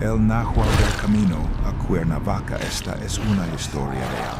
El náhuatl del camino a Cuernavaca. Esta es una historia real.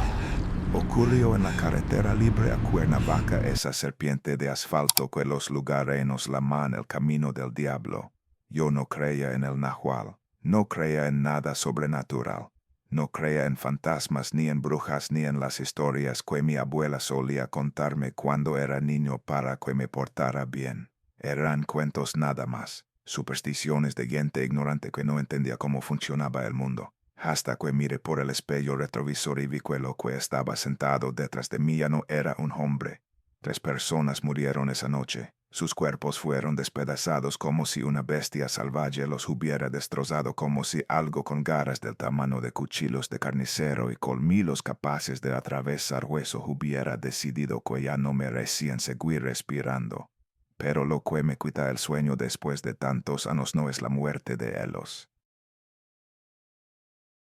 Ocurrió en la carretera libre a Cuernavaca. Esa serpiente de asfalto que los lugareños llaman el camino del diablo. Yo no creía en el náhuatl, no creía en nada sobrenatural. No creía en fantasmas, ni en brujas, ni en las historias que mi abuela solía contarme cuando era niño para que me portara bien. Eran cuentos nada más, supersticiones de gente ignorante que no entendía cómo funcionaba el mundo. Hasta que miré por el espejo retrovisor y vi que lo que estaba sentado detrás de mí ya no era un hombre. 3 personas murieron esa noche. Sus cuerpos fueron despedazados como si una bestia salvaje los hubiera destrozado, como si algo con garras del tamaño de cuchillos de carnicero y colmillos capaces de atravesar hueso hubiera decidido que ya no merecían seguir respirando. Pero lo que me quita el sueño después de tantos años no es la muerte de ellos.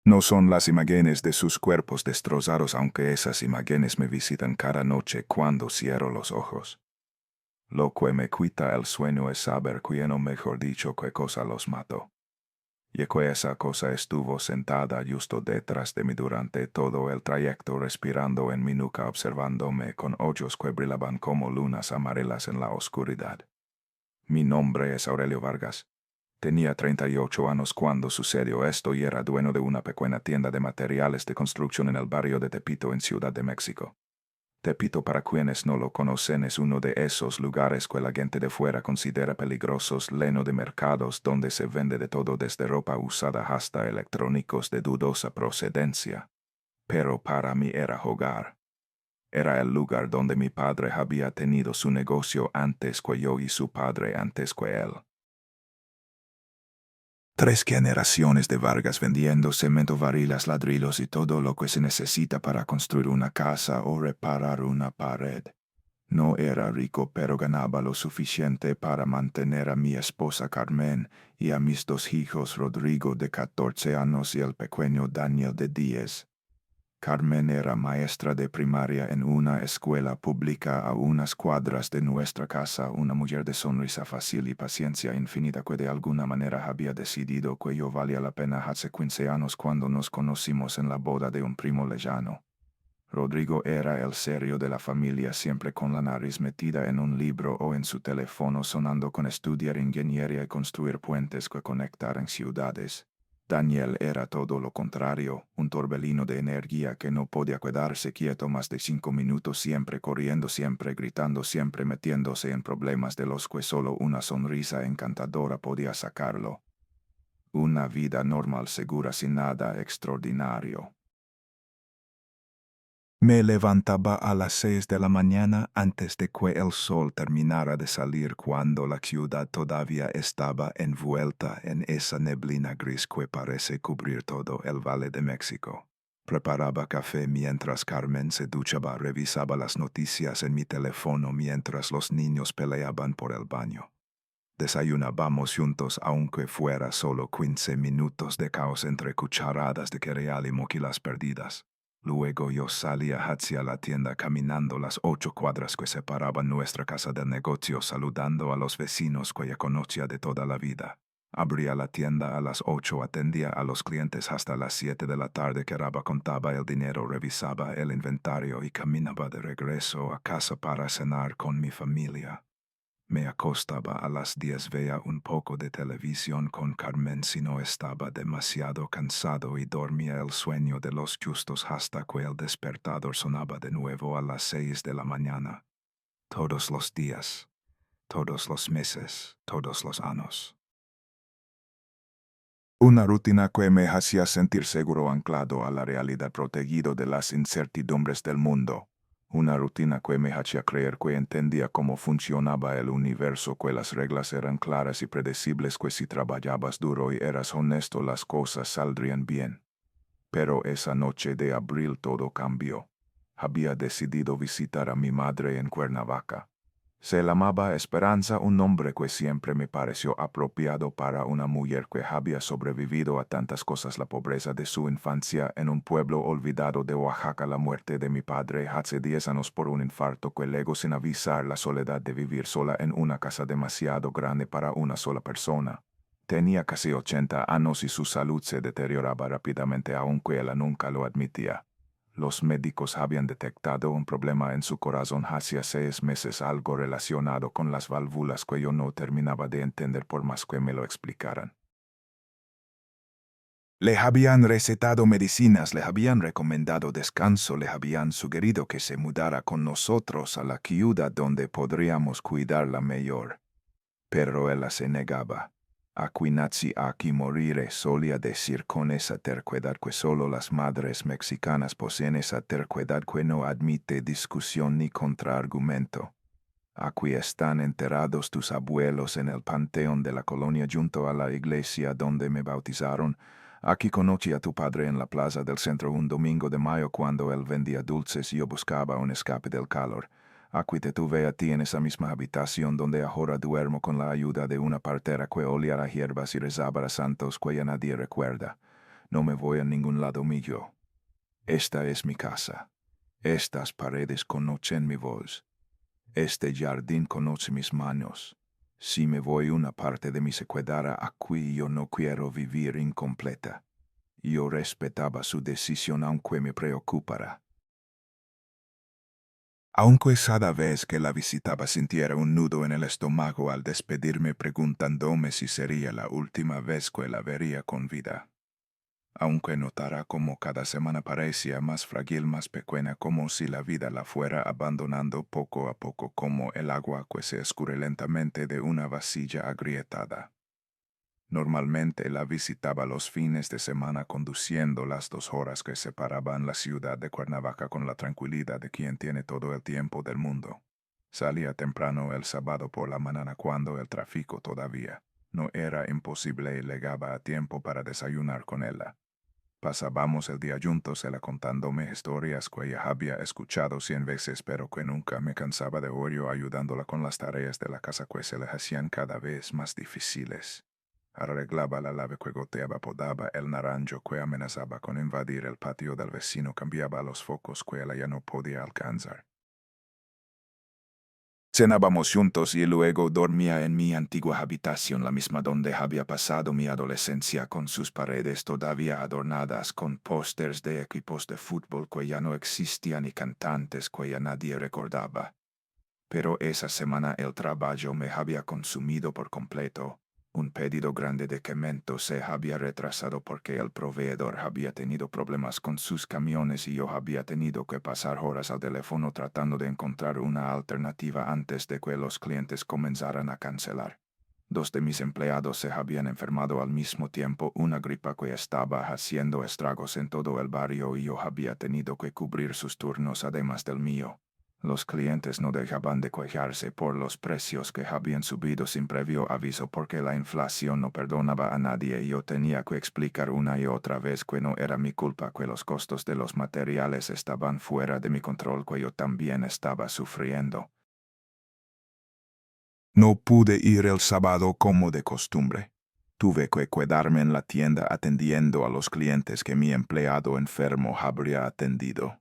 No son las imágenes de sus cuerpos destrozados, aunque esas imágenes me visitan cada noche cuando cierro los ojos. Lo que me quita el sueño es saber quién, o mejor dicho, qué cosa los mató. Y que esa cosa estuvo sentada justo detrás de mí durante todo el trayecto, respirando en mi nuca, observándome con ojos que brillaban como lunas amarillas en la oscuridad. Mi nombre es Aurelio Vargas. Tenía 38 años cuando sucedió esto y era dueño de una pequeña tienda de materiales de construcción en el barrio de Tepito, en Ciudad de México. Tepito, para quienes no lo conocen, es uno de esos lugares que la gente de fuera considera peligrosos, lleno de mercados donde se vende de todo desde ropa usada hasta electrónicos de dudosa procedencia. Pero para mí era hogar. Era el lugar donde mi padre había tenido su negocio antes que yo y su padre antes que él. 3 generaciones de Vargas vendiendo cemento, varillas, ladrillos y todo lo que se necesita para construir una casa o reparar una pared. No era rico, pero ganaba lo suficiente para mantener a mi esposa Carmen y a mis 2 hijos, Rodrigo de 14 años y el pequeño Daniel de 10. Carmen era maestra de primaria en una escuela pública a unas cuadras de nuestra casa, una mujer de sonrisa fácil y paciencia infinita que de alguna manera había decidido que yo valía la pena hace 15 años cuando nos conocimos en la boda de un primo lejano. Rodrigo era el serio de la familia, siempre con la nariz metida en un libro o en su teléfono, sonando con estudiar ingeniería y construir puentes que conectaran ciudades. Daniel era todo lo contrario, un torbellino de energía que no podía quedarse quieto más de 5 minutos, siempre corriendo, siempre gritando, siempre metiéndose en problemas de los que solo una sonrisa encantadora podía sacarlo. Una vida normal, segura, sin nada extraordinario. Me levantaba a las 6 de la mañana antes de que el sol terminara de salir, cuando la ciudad todavía estaba envuelta en esa neblina gris que parece cubrir todo el Valle de México. Preparaba café mientras Carmen se duchaba, revisaba las noticias en mi teléfono mientras los niños peleaban por el baño. Desayunábamos juntos, aunque fuera solo 15 minutos de caos entre cucharadas de cereal y moquilas perdidas. Luego yo salía hacia la tienda caminando las 8 cuadras que separaban nuestra casa del negocio, saludando a los vecinos que ya conocía de toda la vida. Abría la tienda a las 8, atendía a los clientes hasta las 7 de la tarde, cargaba, contaba el dinero, revisaba el inventario y caminaba de regreso a casa para cenar con mi familia. Me acostaba a las 10, veía un poco de televisión con Carmen si no estaba demasiado cansado y dormía el sueño de los justos hasta que el despertador sonaba de nuevo a las 6 de la mañana. Todos los días, todos los meses, todos los años. Una rutina que me hacía sentir seguro, anclado a la realidad, protegido de las incertidumbres del mundo. Una rutina que me hacía creer que entendía cómo funcionaba el universo, que las reglas eran claras y predecibles, que si trabajabas duro y eras honesto las cosas saldrían bien. Pero esa noche de abril todo cambió. Había decidido visitar a mi madre en Cuernavaca. Se llamaba Esperanza, un nombre que siempre me pareció apropiado para una mujer que había sobrevivido a tantas cosas: la pobreza de su infancia en un pueblo olvidado de Oaxaca, la muerte de mi padre hace 10 años por un infarto que luego, sin avisar, la soledad de vivir sola en una casa demasiado grande para una sola persona. Tenía casi 80 años y su salud se deterioraba rápidamente aunque él nunca lo admitía. Los médicos habían detectado un problema en su corazón hacía 6 meses, algo relacionado con las válvulas que yo no terminaba de entender por más que me lo explicaran. Le habían recetado medicinas, le habían recomendado descanso, le habían sugerido que se mudara con nosotros a la ciudad donde podríamos cuidarla mejor. Pero él se negaba. Aquí nací, aquí moriré, solía decir con esa terquedad que solo las madres mexicanas poseen, esa terquedad que no admite discusión ni contraargumento. Aquí están enterrados tus abuelos en el panteón de la colonia junto a la iglesia donde me bautizaron. Aquí conocí a tu padre en la plaza del centro un domingo de mayo cuando él vendía dulces y yo buscaba un escape del calor. Aquí te tuve a ti en esa misma habitación donde ahora duermo con la ayuda de una partera que olía a hierbas y rezaba a santos que ya nadie recuerda. No me voy a ningún lado mío. Esta es mi casa. Estas paredes conocen mi voz. Este jardín conoce mis manos. Si me voy una parte de mí se quedará aquí, yo no quiero vivir incompleta. Yo respetaba su decisión aunque me preocupara. Aunque cada vez que la visitaba sintiera un nudo en el estómago al despedirme preguntándome si sería la última vez que la vería con vida. Aunque notara como cada semana parecía más frágil, más pequeña, como si la vida la fuera abandonando poco a poco, como el agua que se escurre lentamente de una vasilla agrietada. Normalmente la visitaba los fines de semana conduciendo las 2 horas que separaban la ciudad de Cuernavaca con la tranquilidad de quien tiene todo el tiempo del mundo. Salía temprano el sábado por la mañana cuando el tráfico todavía no era imposible y llegaba a tiempo para desayunar con ella. Pasábamos el día juntos, ella contándome historias que ella había escuchado 100 veces, pero que nunca me cansaba de oír, yo ayudándola con las tareas de la casa que se le hacían cada vez más difíciles. Arreglaba la lave que goteaba, podaba el naranjo que amenazaba con invadir el patio del vecino, cambiaba los focos que ella ya no podía alcanzar. Cenábamos juntos y luego dormía en mi antigua habitación, la misma donde había pasado mi adolescencia, con sus paredes todavía adornadas con pósters de equipos de fútbol que ya no existían y cantantes que ya nadie recordaba. Pero esa semana el trabajo me había consumido por completo. Un pedido grande de cemento se había retrasado porque el proveedor había tenido problemas con sus camiones y yo había tenido que pasar horas al teléfono tratando de encontrar una alternativa antes de que los clientes comenzaran a cancelar. 2 de mis empleados se habían enfermado al mismo tiempo, una gripa que estaba haciendo estragos en todo el barrio y yo había tenido que cubrir sus turnos además del mío. Los clientes no dejaban de quejarse por los precios que habían subido sin previo aviso porque la inflación no perdonaba a nadie y yo tenía que explicar una y otra vez que no era mi culpa, que los costos de los materiales estaban fuera de mi control, que yo también estaba sufriendo. No pude ir el sábado como de costumbre. Tuve que quedarme en la tienda atendiendo a los clientes que mi empleado enfermo habría atendido.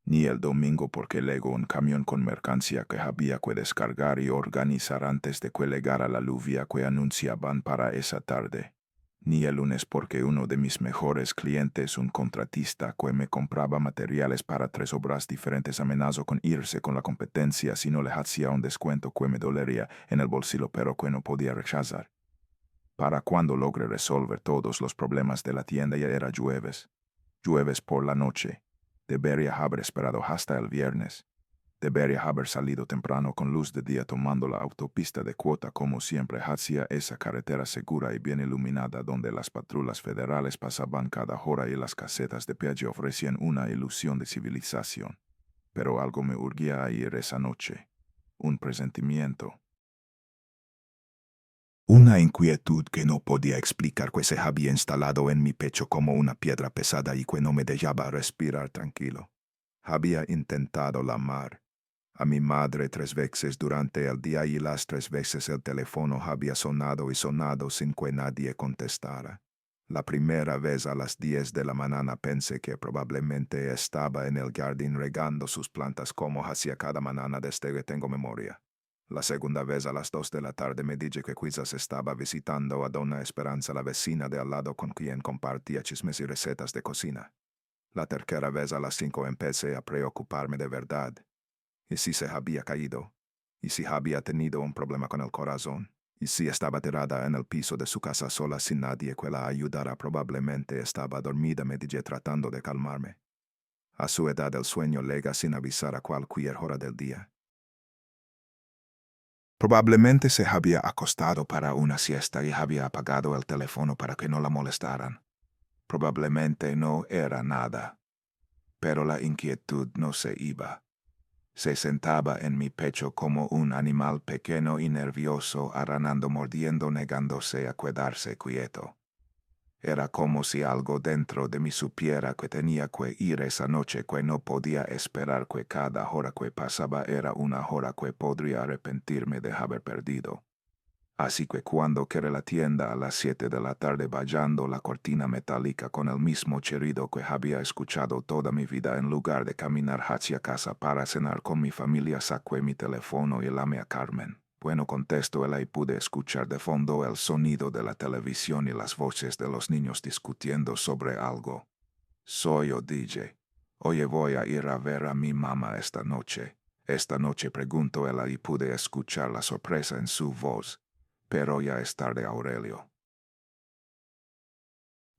Ni el domingo porque llegó un camión con mercancía que había que descargar y organizar antes de que llegara la lluvia que anunciaban para esa tarde. Ni el lunes porque uno de mis mejores clientes, un contratista que me compraba materiales para 3 obras diferentes, amenazó con irse con la competencia si no le hacía un descuento que me dolería en el bolsillo pero que no podía rechazar. Para cuando logré resolver todos los problemas de la tienda ya era jueves. Jueves por la noche. Debería haber esperado hasta el viernes. Debería haber salido temprano con luz de día tomando la autopista de cuota como siempre hacia esa carretera segura y bien iluminada donde las patrullas federales pasaban cada hora y las casetas de peaje ofrecían una ilusión de civilización. Pero algo me urgía a ir esa noche. Un presentimiento. Una inquietud que no podía explicar que se había instalado en mi pecho como una piedra pesada y que no me dejaba respirar tranquilo. Había intentado llamar a mi madre 3 veces durante el día y las 3 veces el teléfono había sonado y sonado sin que nadie contestara. La primera vez a las 10 de la mañana pensé que probablemente estaba en el jardín regando sus plantas como hacía cada mañana desde que tengo memoria. La segunda vez a las 2 de la tarde me dije que quizás estaba visitando a Donna Esperanza, la vecina de al lado con quien compartía chismes y recetas de cocina. La tercera vez a las 5 empecé a preocuparme de verdad. ¿Y si se había caído? ¿Y si había tenido un problema con el corazón? ¿Y si estaba tirada en el piso de su casa sola sin nadie que la ayudara? Probablemente estaba dormida, me dije tratando de calmarme. A su edad el sueño llega sin avisar a cualquier hora del día. Probablemente se había acostado para una siesta y había apagado el teléfono para que no la molestaran. Probablemente no era nada. Pero la inquietud no se iba. Se sentaba en mi pecho como un animal pequeño y nervioso, aranando, mordiendo, negándose a quedarse quieto. Era como si algo dentro de mí supiera que tenía que ir esa noche, que no podía esperar, que cada hora que pasaba era una hora que podría arrepentirme de haber perdido. Así que cuando quedé la tienda a las 7 de la tarde vallando la cortina metálica con el mismo chirrido que había escuchado toda mi vida, en lugar de caminar hacia casa para cenar con mi familia, saqué mi teléfono y llamé a Carmen. Bueno, contestó ella y pude escuchar de fondo el sonido de la televisión y las voces de los niños discutiendo sobre algo. Soy yo, dije. Oye, voy a ir a ver a mi mamá esta noche. Esta noche, preguntó ella y pude escuchar la sorpresa en su voz. Pero ya es tarde, Aurelio.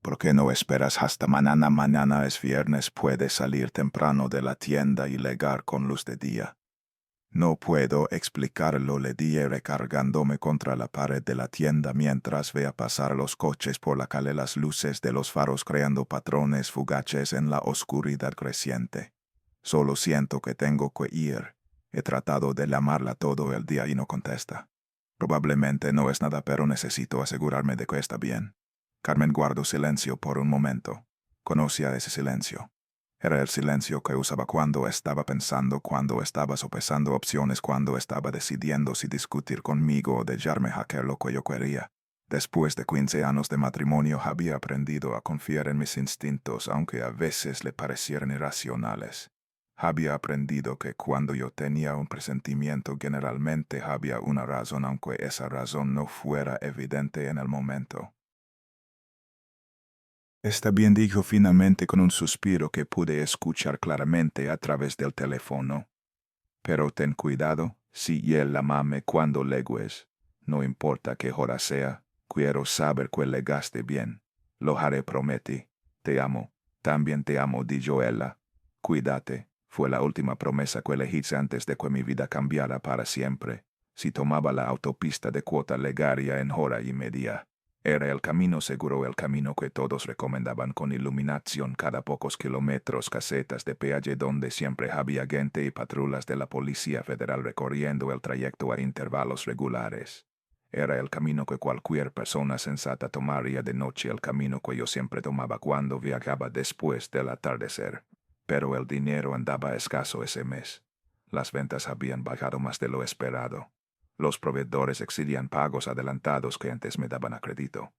¿Por qué no esperas hasta mañana? Mañana es viernes, puedes salir temprano de la tienda y llegar con luz de día. No puedo explicarlo, le dije recargándome contra la pared de la tienda mientras veía pasar los coches por la calle, las luces de los faros creando patrones fugaces en la oscuridad creciente. Solo siento que tengo que ir. He tratado de llamarla todo el día y no contesta. Probablemente no es nada, pero necesito asegurarme de que está bien. Carmen guardó silencio por un momento. Conocía ese silencio. Era el silencio que usaba cuando estaba pensando, cuando estaba sopesando opciones, cuando estaba decidiendo si discutir conmigo o dejarme hacer lo que yo quería. Después de 15 años de matrimonio había aprendido a confiar en mis instintos, aunque a veces le parecieran irracionales. Había aprendido que cuando yo tenía un presentimiento generalmente había una razón, aunque esa razón no fuera evidente en el momento. Está bien, dijo finalmente con un suspiro que pude escuchar claramente a través del teléfono. Pero ten cuidado, si él llámame cuando llegues. No importa qué hora sea, quiero saber que llegaste bien. Lo haré, prometí. Te amo. También te amo, dijo ella. Cuídate. Fue la última promesa que le hice antes de que mi vida cambiara para siempre. Si tomaba la autopista de Cuota llegaría en hora y media. Era el camino seguro, el camino que todos recomendaban con iluminación cada pocos kilómetros, casetas de peaje donde siempre había gente y patrullas de la Policía Federal recorriendo el trayecto a intervalos regulares. Era el camino que cualquier persona sensata tomaría de noche, el camino que yo siempre tomaba cuando viajaba después del atardecer. Pero el dinero andaba escaso ese mes. Las ventas habían bajado más de lo esperado. Los proveedores exigían pagos adelantados que antes me daban a crédito.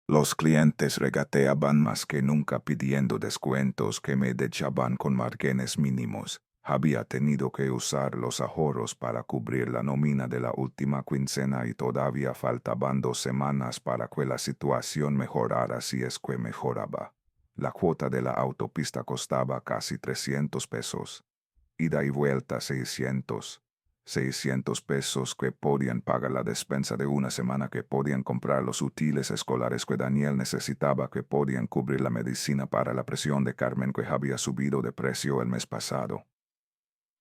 Los clientes regateaban más que nunca pidiendo descuentos que me dejaban con márgenes mínimos. Había tenido que usar los ahorros para cubrir la nómina de la última quincena y todavía faltaban 2 semanas para que la situación mejorara, si es que mejoraba. La cuota de la autopista costaba casi 300 pesos. Ida y vuelta 600. 600 pesos que podían pagar la despensa de una semana, que podían comprar los útiles escolares que Daniel necesitaba, que podían cubrir la medicina para la presión de Carmen, que había subido de precio el mes pasado.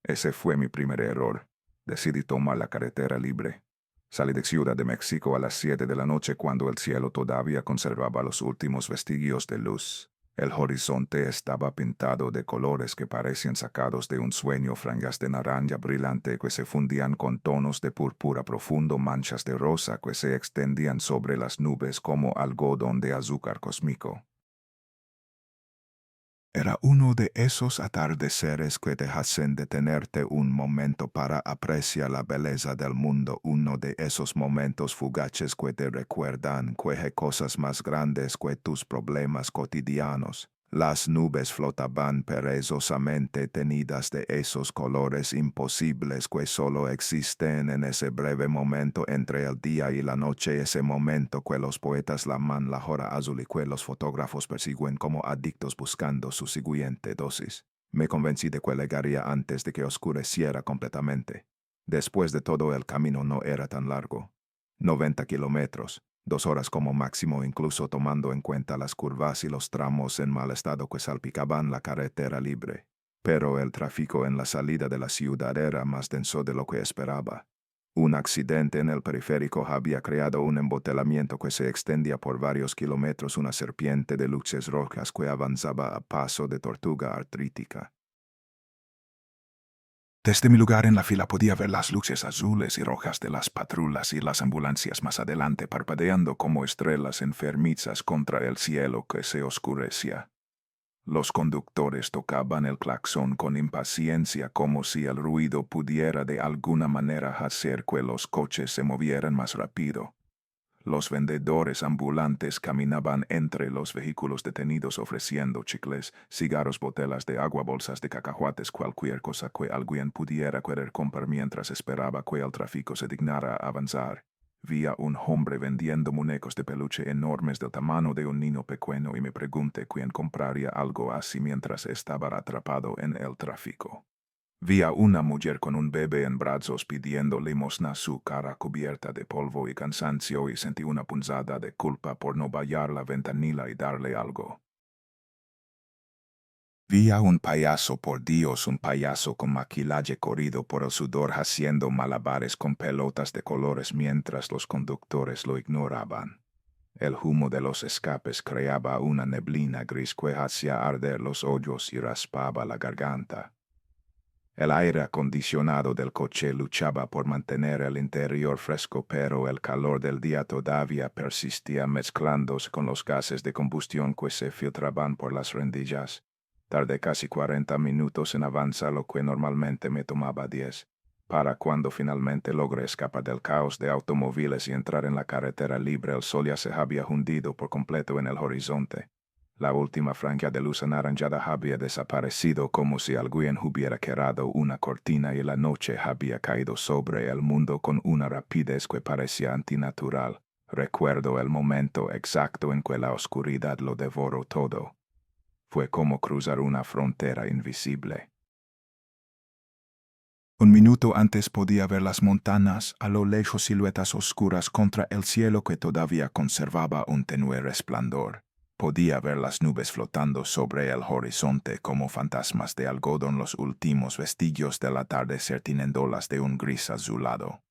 Ese fue mi primer error. Decidí tomar la carretera libre. Salí de Ciudad de México a las 7 de la noche cuando el cielo todavía conservaba los últimos vestigios de luz. El horizonte estaba pintado de colores que parecían sacados de un sueño, franjas de naranja brillante que se fundían con tonos de púrpura profundo, manchas de rosa que se extendían sobre las nubes como algodón de azúcar cósmico. Era uno de esos atardeceres que te hacen detenerte un momento para apreciar la belleza del mundo, uno de esos momentos fugaces que te recuerdan que hay cosas más grandes que tus problemas cotidianos. Las nubes flotaban perezosamente tenidas de esos colores imposibles que solo existen en ese breve momento entre el día y la noche, ese momento que los poetas llaman la hora azul y que los fotógrafos persiguen como adictos buscando su siguiente dosis. Me convencí de que llegaría antes de que oscureciera completamente. Después de todo, el camino no era tan largo. 90 kilómetros. 2 horas como máximo, incluso tomando en cuenta las curvas y los tramos en mal estado que salpicaban la carretera libre. Pero el tráfico en la salida de la ciudad era más denso de lo que esperaba. Un accidente en el periférico había creado un embotellamiento que se extendía por varios kilómetros, una serpiente de luces rojas que avanzaba a paso de tortuga artrítica. Desde mi lugar en la fila podía ver las luces azules y rojas de las patrullas y las ambulancias más adelante parpadeando como estrellas enfermizas contra el cielo que se oscurecía. Los conductores tocaban el claxon con impaciencia como si el ruido pudiera de alguna manera hacer que los coches se movieran más rápido. Los vendedores ambulantes caminaban entre los vehículos detenidos ofreciendo chicles, cigarros, botellas de agua, bolsas de cacahuates, cualquier cosa que alguien pudiera querer comprar mientras esperaba que el tráfico se dignara a avanzar. Vi a un hombre vendiendo muñecos de peluche enormes del tamaño de un niño pequeño y me pregunté quién compraría algo así mientras estaba atrapado en el tráfico. Vi a una mujer con un bebé en brazos pidiendo limosna, su cara cubierta de polvo y cansancio, y sentí una punzada de culpa por no vallar la ventanilla y darle algo. Vi a un payaso, por Dios, un payaso con maquillaje corrido por el sudor haciendo malabares con pelotas de colores mientras los conductores lo ignoraban. El humo de los escapes creaba una neblina gris que hacía arder los ojos y raspaba la garganta. El aire acondicionado del coche luchaba por mantener el interior fresco, pero el calor del día todavía persistía mezclándose con los gases de combustión que se filtraban por las rendillas. Tardé casi 40 minutos en avanzar lo que normalmente me tomaba 10, para cuando finalmente logré escapar del caos de automóviles y entrar en la carretera libre. El sol ya se había hundido por completo en el horizonte. La última franja de luz anaranjada había desaparecido como si alguien hubiera quebrado una cortina y la noche había caído sobre el mundo con una rapidez que parecía antinatural. Recuerdo el momento exacto en que la oscuridad lo devoró todo. Fue como cruzar una frontera invisible. Un minuto antes podía ver las montañas, a lo lejos siluetas oscuras contra el cielo que todavía conservaba un tenue resplandor. Podía ver las nubes flotando sobre el horizonte como fantasmas de algodón, los últimos vestigios del atardecer tiñéndolas de un gris azulado.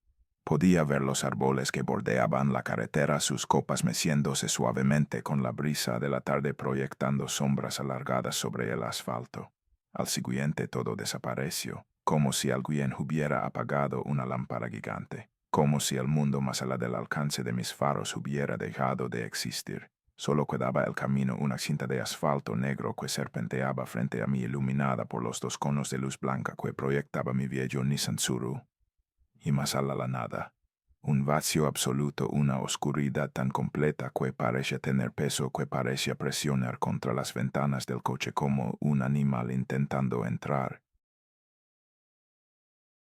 Podía ver los árboles que bordeaban la carretera, sus copas meciéndose suavemente con la brisa de la tarde, proyectando sombras alargadas sobre el asfalto. Al siguiente todo desapareció, como si alguien hubiera apagado una lámpara gigante, como si el mundo más allá del alcance de mis faros hubiera dejado de existir. Solo quedaba el camino, una cinta de asfalto negro que serpenteaba frente a mí, iluminada por los 2 conos de luz blanca que proyectaba mi viejo Nissan Tsuru. Y más allá la nada. Un vacío absoluto, una oscuridad tan completa que parecía tener peso, que parecía presionar contra las ventanas del coche como un animal intentando entrar.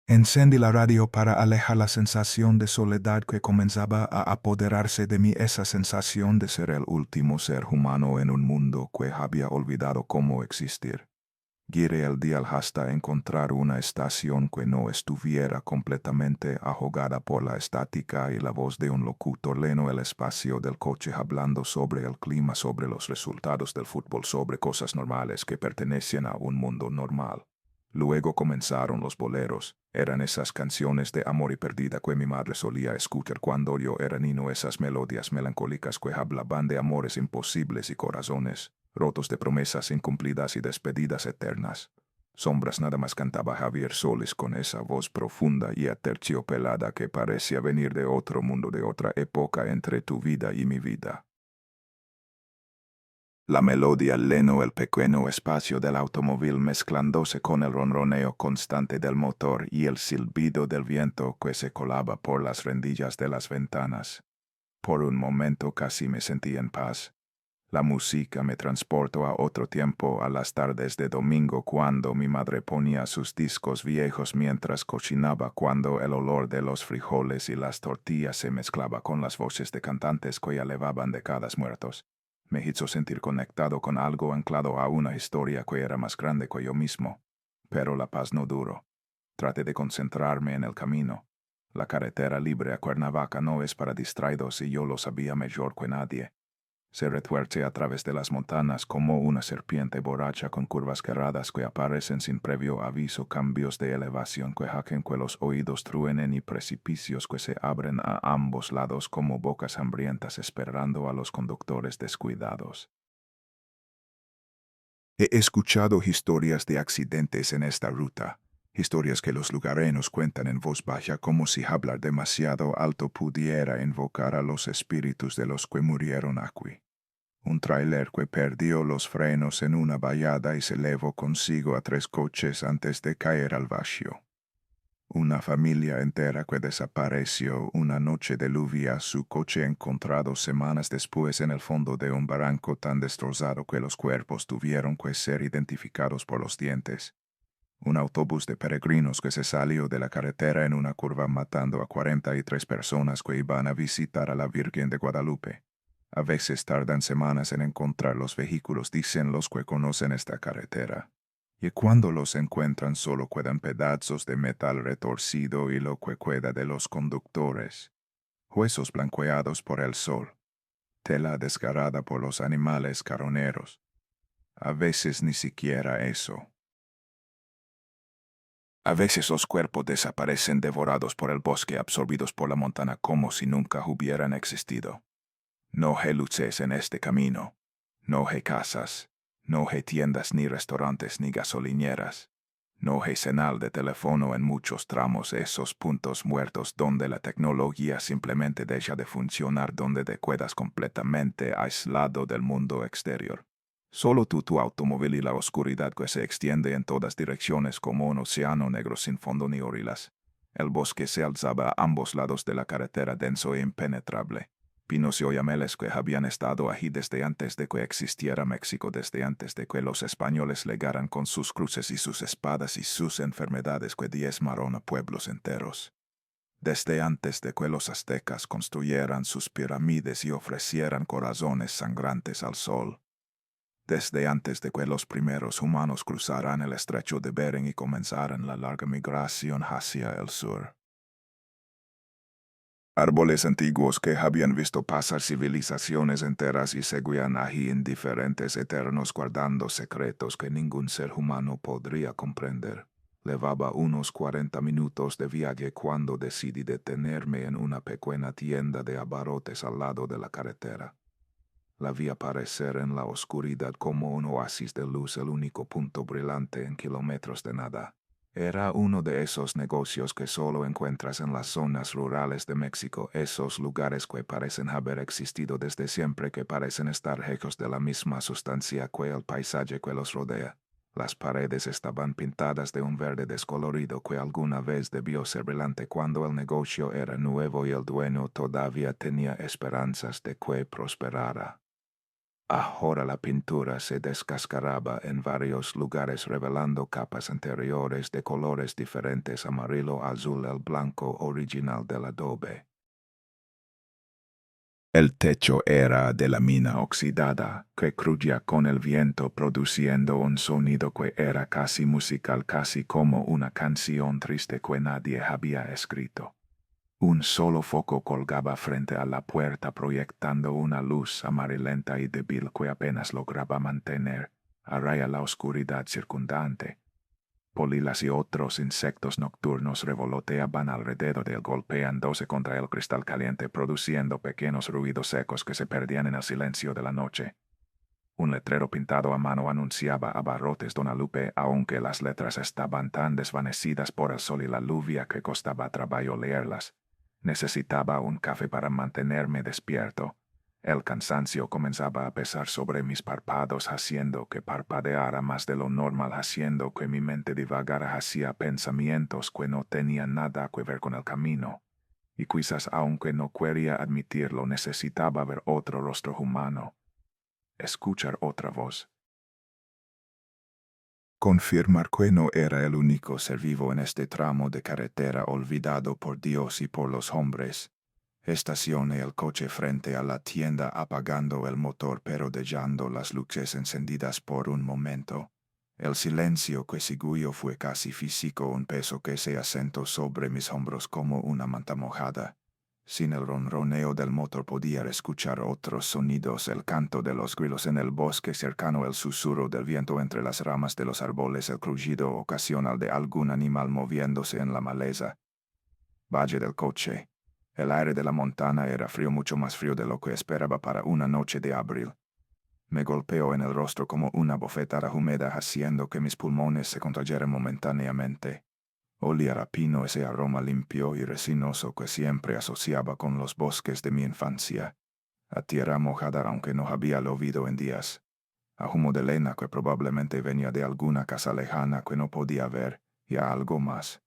Encendí la radio para alejar la sensación de soledad que comenzaba a apoderarse de mí, esa sensación de ser el último ser humano en un mundo que había olvidado cómo existir. Giré el dial hasta encontrar una estación que no estuviera completamente ahogada por la estática, y la voz de un locutor llenó el espacio del coche hablando sobre el clima, sobre los resultados del fútbol, sobre cosas normales que pertenecían a un mundo normal. Luego comenzaron los boleros. Eran esas canciones de amor y pérdida que mi madre solía escuchar cuando yo era niño, esas melodías melancólicas que hablaban de amores imposibles y corazones rotos, de promesas incumplidas y despedidas eternas. Sombras nada más, cantaba Javier Solís con esa voz profunda y aterciopelada que parecía venir de otro mundo, de otra época entre tu vida y mi vida. La melodía llenó el pequeño espacio del automóvil, mezclándose con el ronroneo constante del motor y el silbido del viento que se colaba por las rendillas de las ventanas. Por un momento casi me sentí en paz. La música me transportó a otro tiempo, a las tardes de domingo cuando mi madre ponía sus discos viejos mientras cocinaba, cuando el olor de los frijoles y las tortillas se mezclaba con las voces de cantantes que elevaban décadas muertos. Me hizo sentir conectado con algo anclado a una historia que era más grande que yo mismo. Pero la paz no duró. Traté de concentrarme en el camino. La carretera libre a Cuernavaca no es para distraídos y yo lo sabía mejor que nadie. Se retuerce a través de las montañas como una serpiente borracha con curvas cerradas que aparecen sin previo aviso, cambios de elevación que hacen que los oídos truenen y precipicios que se abren a ambos lados como bocas hambrientas esperando a los conductores descuidados. He escuchado historias de accidentes en esta ruta, historias que los lugareños cuentan en voz baja como si hablar demasiado alto pudiera invocar a los espíritus de los que murieron aquí. Un tráiler que perdió los frenos en una vallada y se llevó consigo a 3 coches antes de caer al vacío. Una familia entera que desapareció una noche de lluvia, su coche encontrado semanas después en el fondo de un barranco tan destrozado que los cuerpos tuvieron que ser identificados por los dientes. Un autobús de peregrinos que se salió de la carretera en una curva matando a 43 personas que iban a visitar a la Virgen de Guadalupe. A veces tardan semanas en encontrar los vehículos, dicen los que conocen esta carretera. Y cuando los encuentran solo quedan pedazos de metal retorcido y lo que queda de los conductores. Huesos blanqueados por el sol. Tela desgarrada por los animales carroneros. A veces ni siquiera eso. A veces los cuerpos desaparecen devorados por el bosque, absorbidos por la montaña como si nunca hubieran existido. No hay luces en este camino. No hay casas. No hay tiendas, ni restaurantes, ni gasolineras. No hay señal de teléfono en muchos tramos, esos puntos muertos donde la tecnología simplemente deja de funcionar, donde te quedas completamente aislado del mundo exterior. Solo tú, tu automóvil y la oscuridad que se extiende en todas direcciones como un océano negro sin fondo ni orillas. El bosque se alzaba a ambos lados de la carretera, denso e impenetrable. Pinos y oyameles que habían estado allí desde antes de que existiera México, desde antes de que los españoles llegaran con sus cruces y sus espadas y sus enfermedades que diezmaron a pueblos enteros. Desde antes de que los aztecas construyeran sus pirámides y ofrecieran corazones sangrantes al sol. Desde antes de que los primeros humanos cruzaran el estrecho de Bering y comenzaran la larga migración hacia el sur. Árboles antiguos que habían visto pasar civilizaciones enteras y seguían allí indiferentes, eternos, guardando secretos que ningún ser humano podría comprender. Llevaba unos 40 minutos de viaje cuando decidí detenerme en una pequeña tienda de abarrotes al lado de la carretera. La vi aparecer en la oscuridad como un oasis de luz, el único punto brillante en kilómetros de nada. Era uno de esos negocios que solo encuentras en las zonas rurales de México, esos lugares que parecen haber existido desde siempre, que parecen estar lejos de la misma sustancia que el paisaje que los rodea. Las paredes estaban pintadas de un verde descolorido que alguna vez debió ser brillante cuando el negocio era nuevo y el dueño todavía tenía esperanzas de que prosperara. Ahora la pintura se descascaraba en varios lugares revelando capas anteriores de colores diferentes: amarillo, azul, el blanco original del adobe. El techo era de la mina oxidada, que crujía con el viento produciendo un sonido que era casi musical, casi como una canción triste que nadie había escrito. Un solo foco colgaba frente a la puerta proyectando una luz amarillenta y débil que apenas lograba mantener a raya la oscuridad circundante. Polilas y otros insectos nocturnos revoloteaban alrededor de él, golpeándose contra el cristal caliente, produciendo pequeños ruidos secos que se perdían en el silencio de la noche. Un letrero pintado a mano anunciaba Abarrotes Donalupe, aunque las letras estaban tan desvanecidas por el sol y la lluvia que costaba trabajo leerlas. Necesitaba un café para mantenerme despierto. El cansancio comenzaba a pesar sobre mis párpados, haciendo que parpadeara más de lo normal, haciendo que mi mente divagara hacia pensamientos que no tenían nada que ver con el camino. Y quizás, aunque no quería admitirlo, necesitaba ver otro rostro humano. Escuchar otra voz. Confirmar que no era el único ser vivo en este tramo de carretera olvidado por Dios y por los hombres. Estacioné el coche frente a la tienda apagando el motor pero dejando las luces encendidas por un momento. El silencio que siguió fue casi físico, un peso que se asentó sobre mis hombros como una manta mojada. Sin el ronroneo del motor podía escuchar otros sonidos, el canto de los grillos en el bosque cercano, el susurro del viento entre las ramas de los árboles, el crujido ocasional de algún animal moviéndose en la maleza. Valle del coche. El aire de la montaña era frío, mucho más frío de lo que esperaba para una noche de abril. Me golpeó en el rostro como una bofetada húmeda, haciendo que mis pulmones se contrayeran momentáneamente. Olía a pino, ese aroma limpio y resinoso que siempre asociaba con los bosques de mi infancia. A tierra mojada, aunque no había llovido en días. A humo de leña que probablemente venía de alguna casa lejana que no podía ver, y a algo más.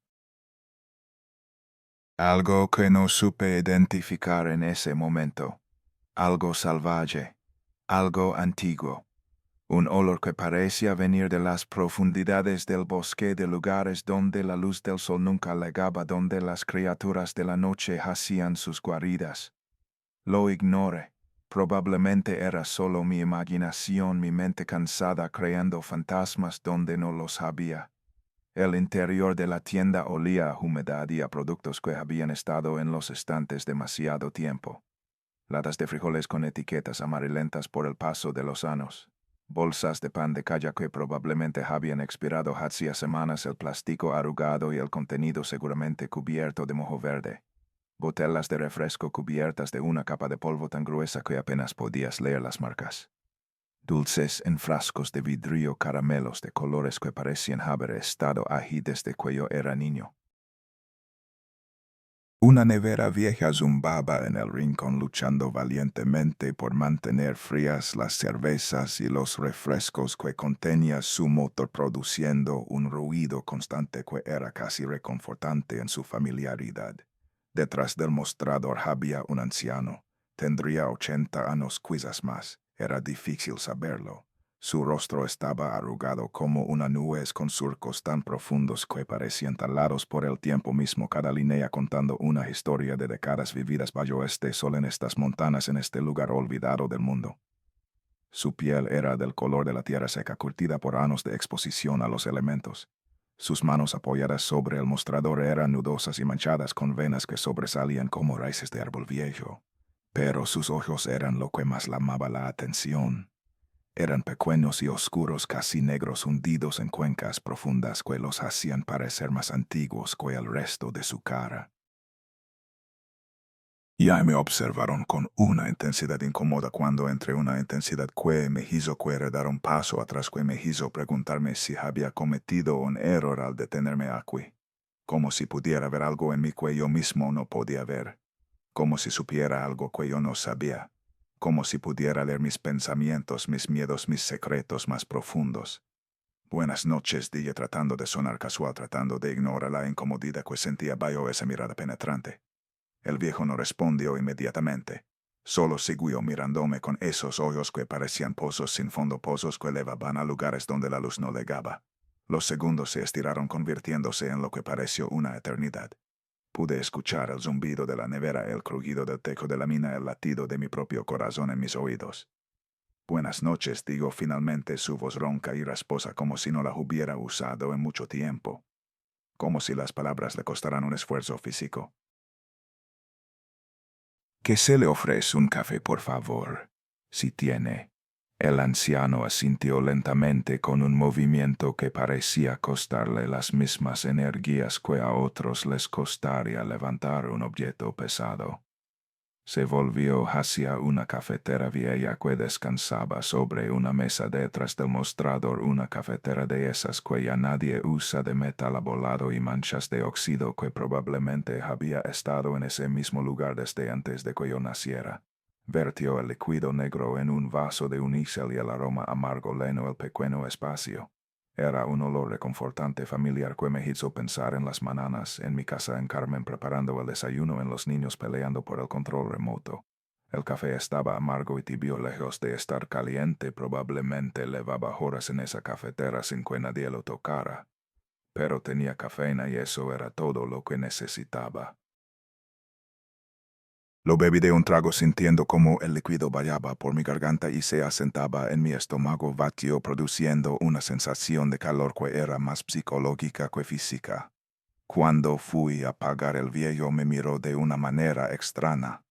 Algo que no supe identificar en ese momento. Algo salvaje. Algo antiguo. Un olor que parecía venir de las profundidades del bosque, de lugares donde la luz del sol nunca llegaba, donde las criaturas de la noche hacían sus guaridas. Lo ignoré. Probablemente era solo mi imaginación, mi mente cansada creando fantasmas donde no los había. El interior de la tienda olía a humedad y a productos que habían estado en los estantes demasiado tiempo. Latas de frijoles con etiquetas amarillentas por el paso de los años. Bolsas de pan de calle que probablemente habían expirado hacía semanas, el plástico arrugado y el contenido seguramente cubierto de moho verde. Botellas de refresco cubiertas de una capa de polvo tan gruesa que apenas podías leer las marcas. Dulces en frascos de vidrio, caramelos de colores que parecían haber estado allí desde que yo era niño. Una nevera vieja zumbaba en el rincón luchando valientemente por mantener frías las cervezas y los refrescos que contenía su motor, produciendo un ruido constante que era casi reconfortante en su familiaridad. Detrás del mostrador había un anciano. Tendría 80 años, quizás más. Era difícil saberlo. Su rostro estaba arrugado como una nube, con surcos tan profundos que parecían talados por el tiempo mismo, cada línea contando una historia de décadas vividas bajo este sol en estas montañas, en este lugar olvidado del mundo. Su piel era del color de la tierra seca, curtida por años de exposición a los elementos. Sus manos apoyadas sobre el mostrador eran nudosas y manchadas con venas que sobresalían como raíces de árbol viejo. Pero sus ojos eran lo que más llamaba la atención. Eran pequeños y oscuros, casi negros, hundidos en cuencas profundas que los hacían parecer más antiguos que el resto de su cara. Ya me observaron con una intensidad incómoda cuando entre una intensidad que me hizo dar un paso atrás, que me hizo preguntarme si había cometido un error al detenerme aquí. Como si pudiera ver algo en mí que yo mismo no podía ver. Como si supiera algo que yo no sabía. Como si pudiera leer mis pensamientos, mis miedos, mis secretos más profundos. Buenas noches, dije tratando de sonar casual, tratando de ignorar la incomodidad que sentía bajo esa mirada penetrante. El viejo no respondió inmediatamente. Solo siguió mirándome con esos ojos que parecían pozos sin fondo, pozos que elevaban a lugares donde la luz no llegaba. Los segundos se estiraron convirtiéndose en lo que pareció una eternidad. Pude escuchar el zumbido de la nevera, el crujido del techo de la mina, el latido de mi propio corazón en mis oídos. Buenas noches, digo finalmente, su voz ronca y rasposa como si no la hubiera usado en mucho tiempo. Como si las palabras le costaran un esfuerzo físico. ¿Que se le ofrece un café, por favor? Si tiene. El anciano asintió lentamente con un movimiento que parecía costarle las mismas energías que a otros les costaría levantar un objeto pesado. Se volvió hacia una cafetera vieja que descansaba sobre una mesa detrás del mostrador, una cafetera de esas que ya nadie usa, de metal abolado y manchas de óxido, que probablemente había estado en ese mismo lugar desde antes de que yo naciera. Vertió el líquido negro en un vaso de unicel y el aroma amargo llenó el pequeño espacio. Era un olor reconfortante, familiar, que me hizo pensar en las mañanas en mi casa en Carmen, preparando el desayuno, en los niños peleando por el control remoto. El café estaba amargo y tibio, lejos de estar caliente. Probablemente llevaba horas en esa cafetera sin que nadie lo tocara. Pero tenía cafeína y eso era todo lo que necesitaba. Lo bebí de un trago sintiendo como el líquido vallaba por mi garganta y se asentaba en mi estómago vacío, produciendo una sensación de calor que era más psicológica que física. Cuando fui a pagar, el viejo me miró de una manera extraña.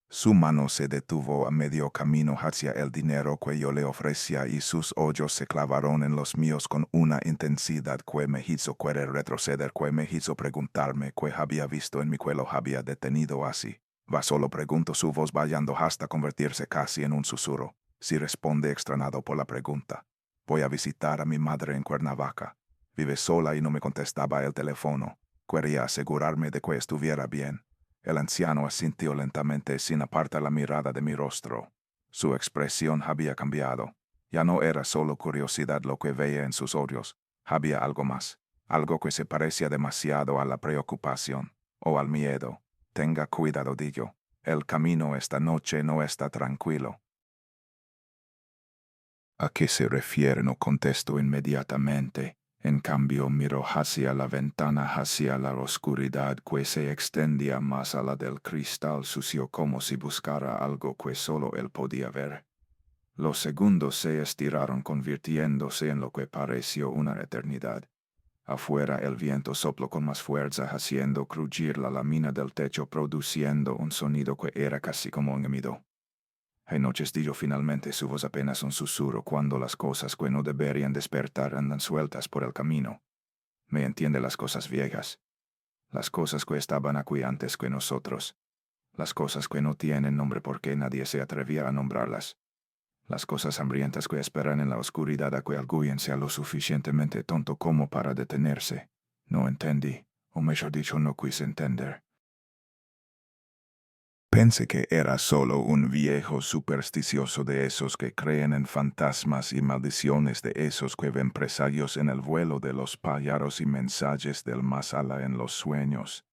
Su mano se detuvo a medio camino hacia el dinero que yo le ofrecía y sus ojos se clavaron en los míos con una intensidad que me hizo querer retroceder, que me hizo preguntarme qué había visto en mí que lo había detenido así. Va, solo pregunto, su voz vallando hasta convertirse casi en un susurro. Si responde extrañado por la pregunta. Voy a visitar a mi madre en Cuernavaca. Vive sola y no me contestaba el teléfono. Quería asegurarme de que estuviera bien. El anciano asintió lentamente sin apartar la mirada de mi rostro. Su expresión había cambiado. Ya no era solo curiosidad lo que veía en sus ojos. Había algo más, algo que se parecía demasiado a la preocupación o al miedo. Tenga cuidado, dijo. El camino esta noche no está tranquilo. ¿A qué se refiere? No contesto inmediatamente. En cambio, miró hacia la ventana, hacia la oscuridad que se extendía más allá del cristal sucio, como si buscara algo que solo él podía ver. Los segundos se estiraron, convirtiéndose en lo que pareció una eternidad. Afuera el viento sopló con más fuerza, haciendo crujir la lámina del techo, produciendo un sonido que era casi como un gemido. Hay noches, dijo finalmente, su voz apenas un susurro, cuando las cosas que no deberían despertar andan sueltas por el camino. Me entiende, las cosas viejas. Las cosas que estaban aquí antes que nosotros. Las cosas que no tienen nombre porque nadie se atrevía a nombrarlas. Las cosas hambrientas que esperan en la oscuridad a que alguien sea lo suficientemente tonto como para detenerse. No entendí, o mejor dicho, no quise entender. Pensé que era solo un viejo supersticioso de esos que creen en fantasmas y maldiciones, de esos que ven presagios en el vuelo de los pájaros y mensajes del más allá en los sueños.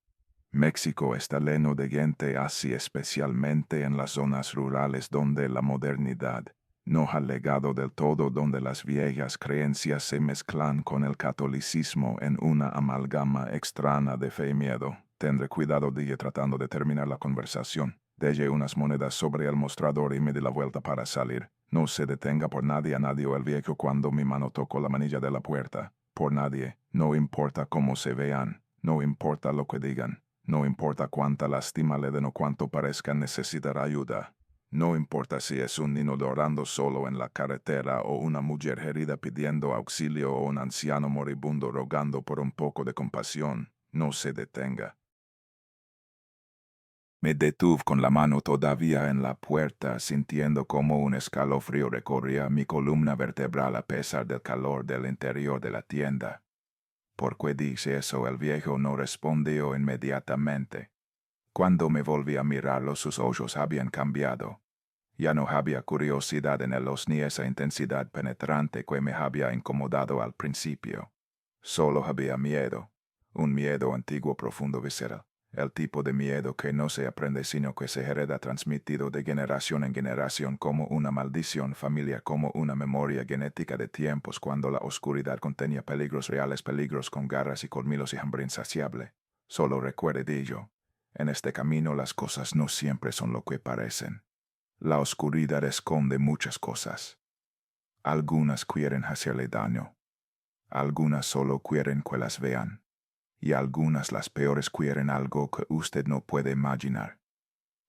México está lleno de gente así, especialmente en las zonas rurales donde la modernidad no ha llegado del todo, donde las viejas creencias se mezclan con el catolicismo en una amalgama extraña de fe y miedo. Tendré cuidado, dije tratando de terminar la conversación. Dejé unas monedas sobre el mostrador y me di la vuelta para salir. No se detenga por nadie, añadió el viejo cuando mi mano tocó la manilla de la puerta. Por nadie, no importa cómo se vean, no importa lo que digan. No importa cuánta lástima le den o cuánto parezca necesitar ayuda. No importa si es un niño llorando solo en la carretera o una mujer herida pidiendo auxilio o un anciano moribundo rogando por un poco de compasión. No se detenga. Me detuve con la mano todavía en la puerta, sintiendo como un escalofrío recorría mi columna vertebral a pesar del calor del interior de la tienda. ¿Por qué dice eso? El viejo no respondió inmediatamente. Cuando me volví a mirarlo, sus ojos habían cambiado. Ya no había curiosidad en ellos ni esa intensidad penetrante que me había incomodado al principio. Solo había miedo, un miedo antiguo, profundo, visceral. El tipo de miedo que no se aprende sino que se hereda, transmitido de generación en generación como una maldición familiar, como una memoria genética de tiempos cuando la oscuridad contenía peligros reales, peligros con garras y colmillos y hambre insaciable. Solo recuerde, dijo, en este camino las cosas no siempre son lo que parecen. La oscuridad esconde muchas cosas. Algunas quieren hacerle daño. Algunas solo quieren que las vean. Y algunas, las peores, quieren algo que usted no puede imaginar.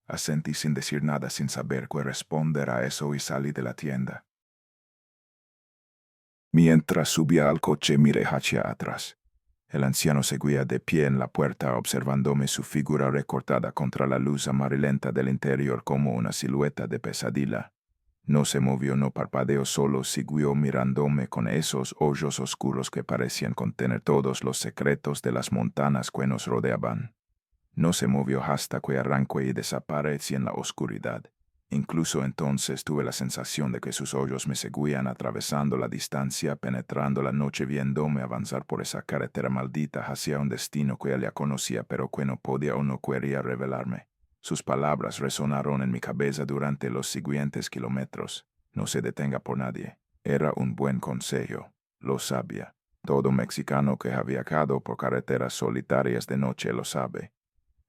Asentí sin decir nada, sin saber qué responder a eso, y salí de la tienda. Mientras subía al coche, miré hacia atrás. El anciano seguía de pie en la puerta, observándome, su figura recortada contra la luz amarillenta del interior como una silueta de pesadilla. No se movió, no parpadeó, solo siguió mirándome con esos ojos oscuros que parecían contener todos los secretos de las montañas que nos rodeaban. No se movió hasta que arrancó y desapareció en la oscuridad. Incluso entonces tuve la sensación de que sus ojos me seguían atravesando la distancia, penetrando la noche, viéndome avanzar por esa carretera maldita hacia un destino que él ya conocía, pero que no podía o no quería revelarme. Sus palabras resonaron en mi cabeza durante los siguientes kilómetros. No se detenga por nadie. Era un buen consejo. Lo sabía. Todo mexicano que ha viajado por carreteras solitarias de noche lo sabe.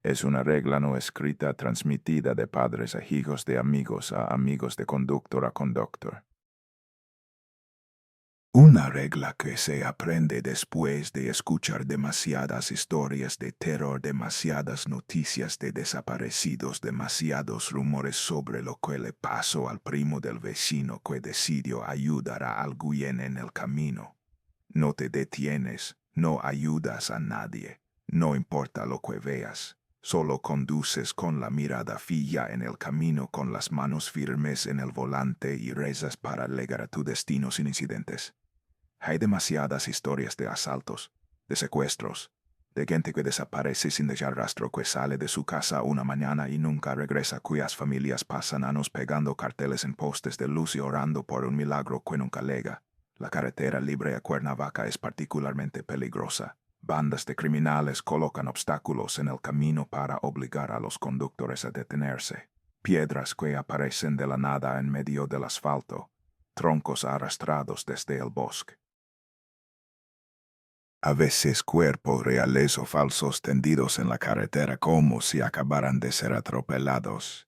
Es una regla no escrita transmitida de padres a hijos de amigos a amigos de conductor a conductor. Una regla que se aprende después de escuchar demasiadas historias de terror, demasiadas noticias de desaparecidos, demasiados rumores sobre lo que le pasó al primo del vecino que decidió ayudar a alguien en el camino. No te detienes, no ayudas a nadie, no importa lo que veas. Solo conduces con la mirada fija en el camino, con las manos firmes en el volante y rezas para llegar a tu destino sin incidentes. Hay demasiadas historias de asaltos, de secuestros, de gente que desaparece sin dejar rastro, que sale de su casa una mañana y nunca regresa, cuyas familias pasan años pegando carteles en postes de luz y orando por un milagro que nunca llega. La carretera libre a Cuernavaca es particularmente peligrosa. Bandas de criminales colocan obstáculos en el camino para obligar a los conductores a detenerse. Piedras que aparecen de la nada en medio del asfalto, troncos arrastrados desde el bosque. A veces cuerpos reales o falsos tendidos en la carretera como si acabaran de ser atropellados.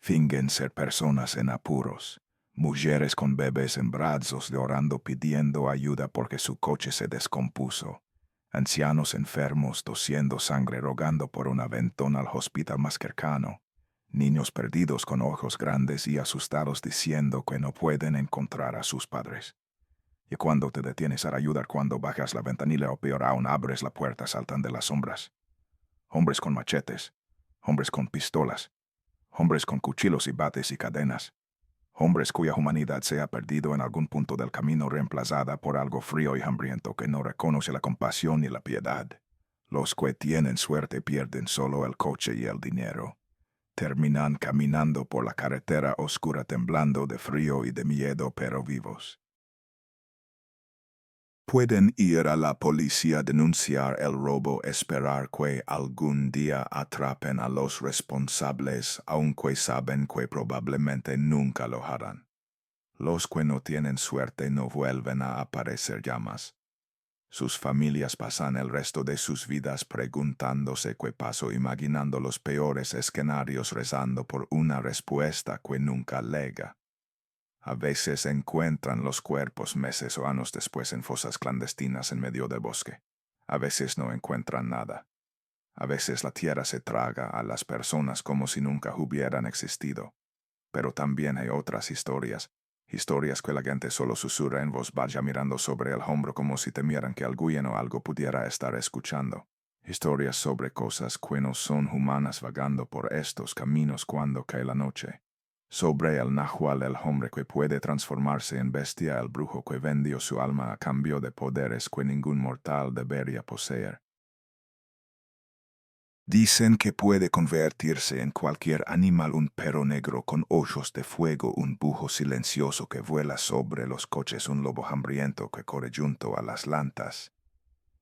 Fingen ser personas en apuros, mujeres con bebés en brazos llorando pidiendo ayuda porque su coche se descompuso, ancianos enfermos tosiendo sangre rogando por un aventón al hospital más cercano, niños perdidos con ojos grandes y asustados diciendo que no pueden encontrar a sus padres. Y cuando te detienes a ayudar, cuando bajas la ventanilla o peor aún abres la puerta, saltan de las sombras. Hombres con machetes, hombres con pistolas, hombres con cuchillos y bates y cadenas. Hombres cuya humanidad se ha perdido en algún punto del camino, reemplazada por algo frío y hambriento que no reconoce la compasión ni la piedad. Los que tienen suerte pierden solo el coche y el dinero. Terminan caminando por la carretera oscura temblando de frío y de miedo, pero vivos. Pueden ir a la policía, denunciar el robo, esperar que algún día atrapen a los responsables, aunque saben que probablemente nunca lo harán. Los que no tienen suerte no vuelven a aparecer ya más. Sus familias pasan el resto de sus vidas preguntándose qué pasó, imaginando los peores escenarios, rezando por una respuesta que nunca llega. A veces encuentran los cuerpos meses o años después en fosas clandestinas en medio del bosque. A veces no encuentran nada. A veces la tierra se traga a las personas como si nunca hubieran existido. Pero también hay otras historias que la gente solo susurra en voz baja mirando sobre el hombro como si temieran que alguien o algo pudiera estar escuchando. Historias sobre cosas que no son humanas vagando por estos caminos cuando cae la noche. Sobre el nahual, el hombre que puede transformarse en bestia, el brujo que vendió su alma a cambio de poderes que ningún mortal debería poseer. Dicen que puede convertirse en cualquier animal, un perro negro con ojos de fuego, un búho silencioso que vuela sobre los coches, un lobo hambriento que corre junto a las lantas.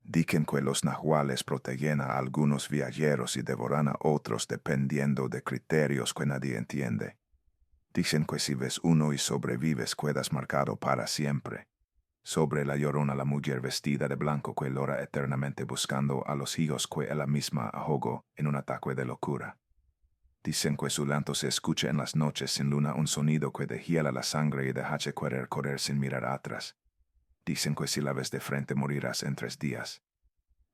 Dicen que los nahuales protegen a algunos viajeros y devoran a otros dependiendo de criterios que nadie entiende. Dicen que si ves uno y sobrevives quedas marcado para siempre. Sobre la Llorona, la mujer vestida de blanco que llora eternamente buscando a los hijos que ella misma ahogó en un ataque de locura. Dicen que su llanto se escucha en las noches sin luna, un sonido que deshiela la sangre y deja correr sin mirar atrás. Dicen que si la ves de frente morirás en 3 días.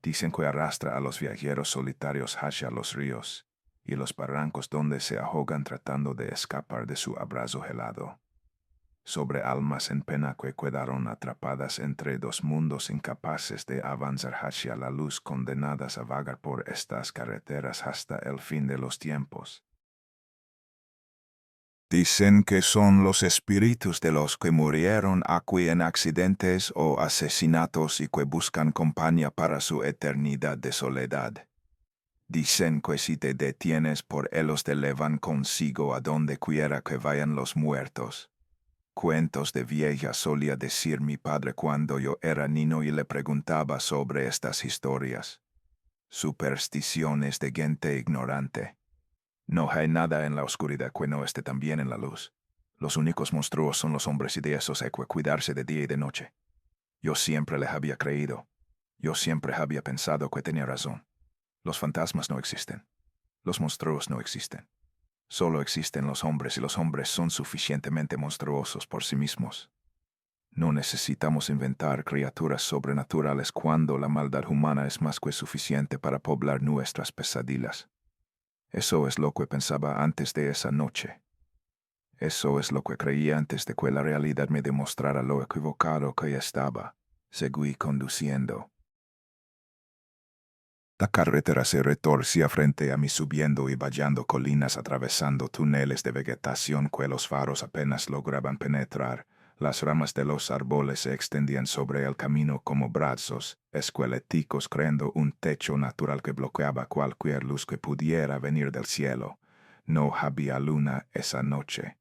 Dicen que arrastra a los viajeros solitarios hacia los ríos y los barrancos donde se ahogan tratando de escapar de su abrazo helado. Sobre almas en pena que quedaron atrapadas entre 2 mundos, incapaces de avanzar hacia la luz, condenadas a vagar por estas carreteras hasta el fin de los tiempos. Dicen que son los espíritus de los que murieron aquí en accidentes o asesinatos y que buscan compañía para su eternidad de soledad. Dicen que si te detienes por ellos te llevan consigo a donde quiera que vayan los muertos. Cuentos de vieja solía decir mi padre cuando yo era niño y le preguntaba sobre estas historias. Supersticiones de gente ignorante. No hay nada en la oscuridad que no esté también en la luz. Los únicos monstruos son los hombres y de esos hay que cuidarse de día y de noche. Yo siempre les había creído. Yo siempre había pensado que tenía razón. Los fantasmas no existen. Los monstruos no existen. Solo existen los hombres y los hombres son suficientemente monstruosos por sí mismos. No necesitamos inventar criaturas sobrenaturales cuando la maldad humana es más que suficiente para poblar nuestras pesadillas. Eso es lo que pensaba antes de esa noche. Eso es lo que creía antes de que la realidad me demostrara lo equivocado que estaba. Seguí conduciendo. La carretera se retorcía frente a mí subiendo y bajando colinas atravesando túneles de vegetación que los faros apenas lograban penetrar. Las ramas de los árboles se extendían sobre el camino como brazos esqueléticos creando un techo natural que bloqueaba cualquier luz que pudiera venir del cielo. No había luna esa noche.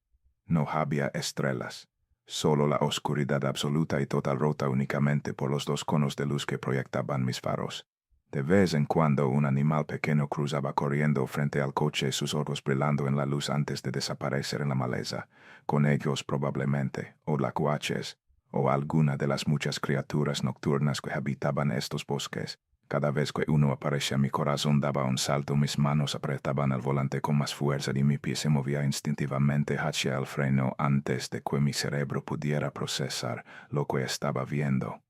No había estrellas. Solo la oscuridad absoluta y total rota únicamente por los dos conos de luz que proyectaban mis faros. De vez en cuando un animal pequeño cruzaba corriendo frente al coche, sus ojos brillando en la luz antes de desaparecer en la maleza. Con ellos probablemente, o lacuaches, o alguna de las muchas criaturas nocturnas que habitaban estos bosques. Cada vez que uno aparecía mi corazón daba un salto, mis manos apretaban el volante con más fuerza y mi pie se movía instintivamente hacia el freno antes de que mi cerebro pudiera procesar lo que estaba viendo.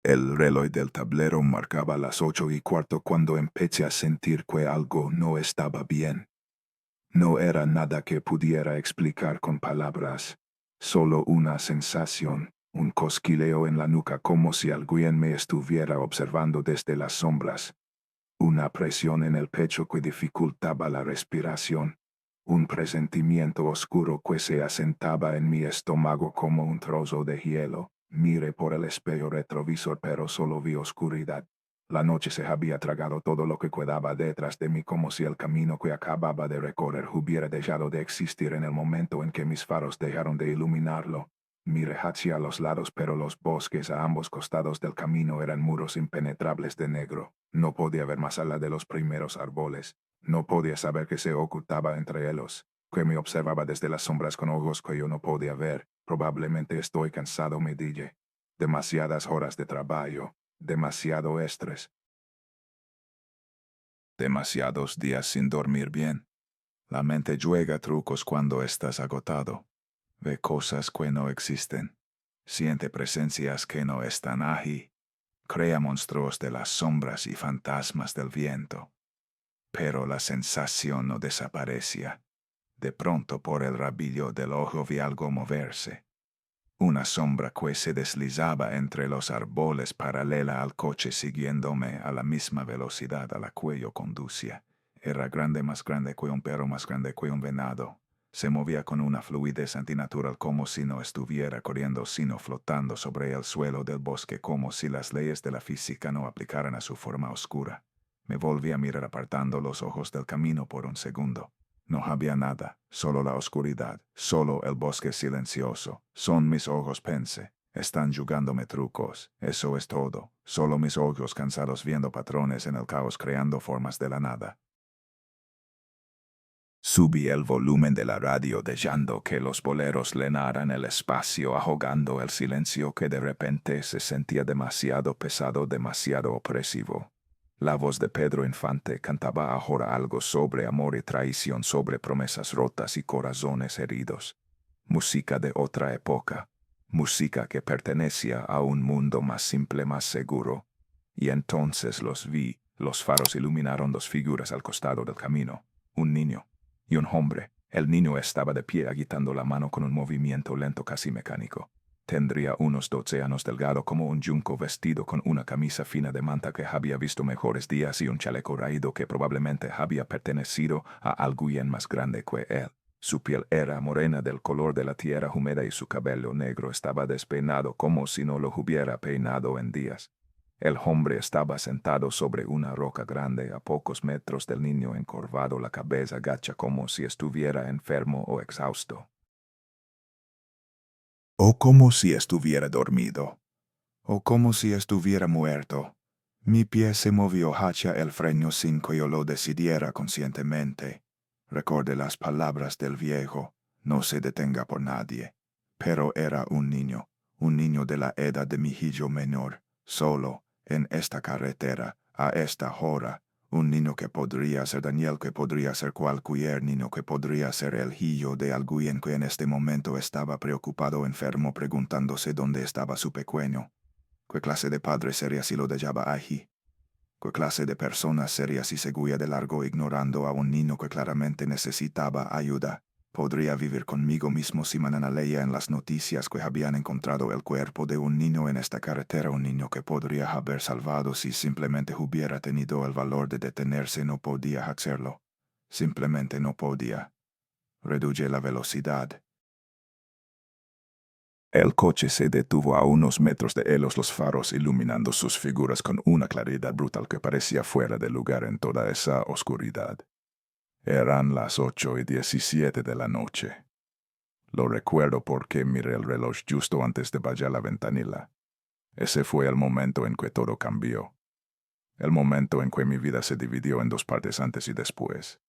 El reloj del tablero marcaba las 8:15 cuando empecé a sentir que algo no estaba bien. No era nada que pudiera explicar con palabras, solo una sensación, un cosquileo en la nuca como si alguien me estuviera observando desde las sombras, una presión en el pecho que dificultaba la respiración, un presentimiento oscuro que se asentaba en mi estómago como un trozo de hielo. Miré por el espejo retrovisor pero solo vi oscuridad. La noche se había tragado todo lo que quedaba detrás de mí como si el camino que acababa de recorrer hubiera dejado de existir en el momento en que mis faros dejaron de iluminarlo. Miré hacia los lados pero los bosques a ambos costados del camino eran muros impenetrables de negro. No podía ver más allá de los primeros árboles. No podía saber qué se ocultaba entre ellos, que me observaba desde las sombras con ojos que yo no podía ver. Probablemente estoy cansado, me dije. Demasiadas horas de trabajo, demasiado estrés. Demasiados días sin dormir bien. La mente juega trucos cuando estás agotado. Ve cosas que no existen. Siente presencias que no están allí. Crea monstruos de las sombras y fantasmas del viento. Pero la sensación no desaparecía. De pronto por el rabillo del ojo vi algo moverse. Una sombra que se deslizaba entre los árboles paralela al coche siguiéndome a la misma velocidad a la que yo conducía. Era grande, más grande que un perro, más grande que un venado. Se movía con una fluidez antinatural como si no estuviera corriendo sino flotando sobre el suelo del bosque como si las leyes de la física no aplicaran a su forma oscura. Me volví a mirar apartando los ojos del camino por un segundo. No había nada, solo la oscuridad, solo el bosque silencioso. Son mis ojos, pensé. Están jugándome trucos, eso es todo. Solo mis ojos cansados viendo patrones en el caos creando formas de la nada. Subí el volumen de la radio dejando que los boleros llenaran el espacio ahogando el silencio que de repente se sentía demasiado pesado, demasiado opresivo. La voz de Pedro Infante cantaba ahora algo sobre amor y traición, sobre promesas rotas y corazones heridos. Música de otra época, música que pertenecía a un mundo más simple, más seguro. Y entonces los vi, los faros iluminaron dos figuras al costado del camino, un niño y un hombre. El niño estaba de pie agitando la mano con un movimiento lento casi mecánico. Tendría unos 12 años, delgado como un yunco, vestido con una camisa fina de manta que había visto mejores días y un chaleco raído que probablemente había pertenecido a alguien más grande que él. Su piel era morena del color de la tierra húmeda y su cabello negro estaba despeinado como si no lo hubiera peinado en días. El hombre estaba sentado sobre una roca grande a pocos metros del niño, encorvado, la cabeza gacha como si estuviera enfermo o exhausto. O como si estuviera dormido. O como si estuviera muerto. Mi pie se movió hacia el freno sin que yo lo decidiera conscientemente. Recordé las palabras del viejo, no se detenga por nadie. Pero era un niño de la edad de mi hijo menor, solo, en esta carretera, a esta hora. Un niño que podría ser Daniel, que podría ser cualquier niño, que podría ser el hijo de alguien que en este momento estaba preocupado enfermo preguntándose dónde estaba su pequeño. ¿Qué clase de padre sería si lo dejaba allí? ¿Qué clase de persona sería si seguía de largo ignorando a un niño que claramente necesitaba ayuda? Podría vivir conmigo mismo si mañana leía en las noticias que habían encontrado el cuerpo de un niño en esta carretera, un niño que podría haber salvado si simplemente hubiera tenido el valor de detenerse. No podía hacerlo. Simplemente no podía. Reduje la velocidad. El coche se detuvo a unos metros de ellos, los faros iluminando sus figuras con una claridad brutal que parecía fuera de lugar en toda esa oscuridad. Eran las 8:17 de la noche. Lo recuerdo porque miré el reloj justo antes de bajar la ventanilla. Ese fue el momento en que todo cambió. El momento en que mi vida se dividió en dos partes, antes y después.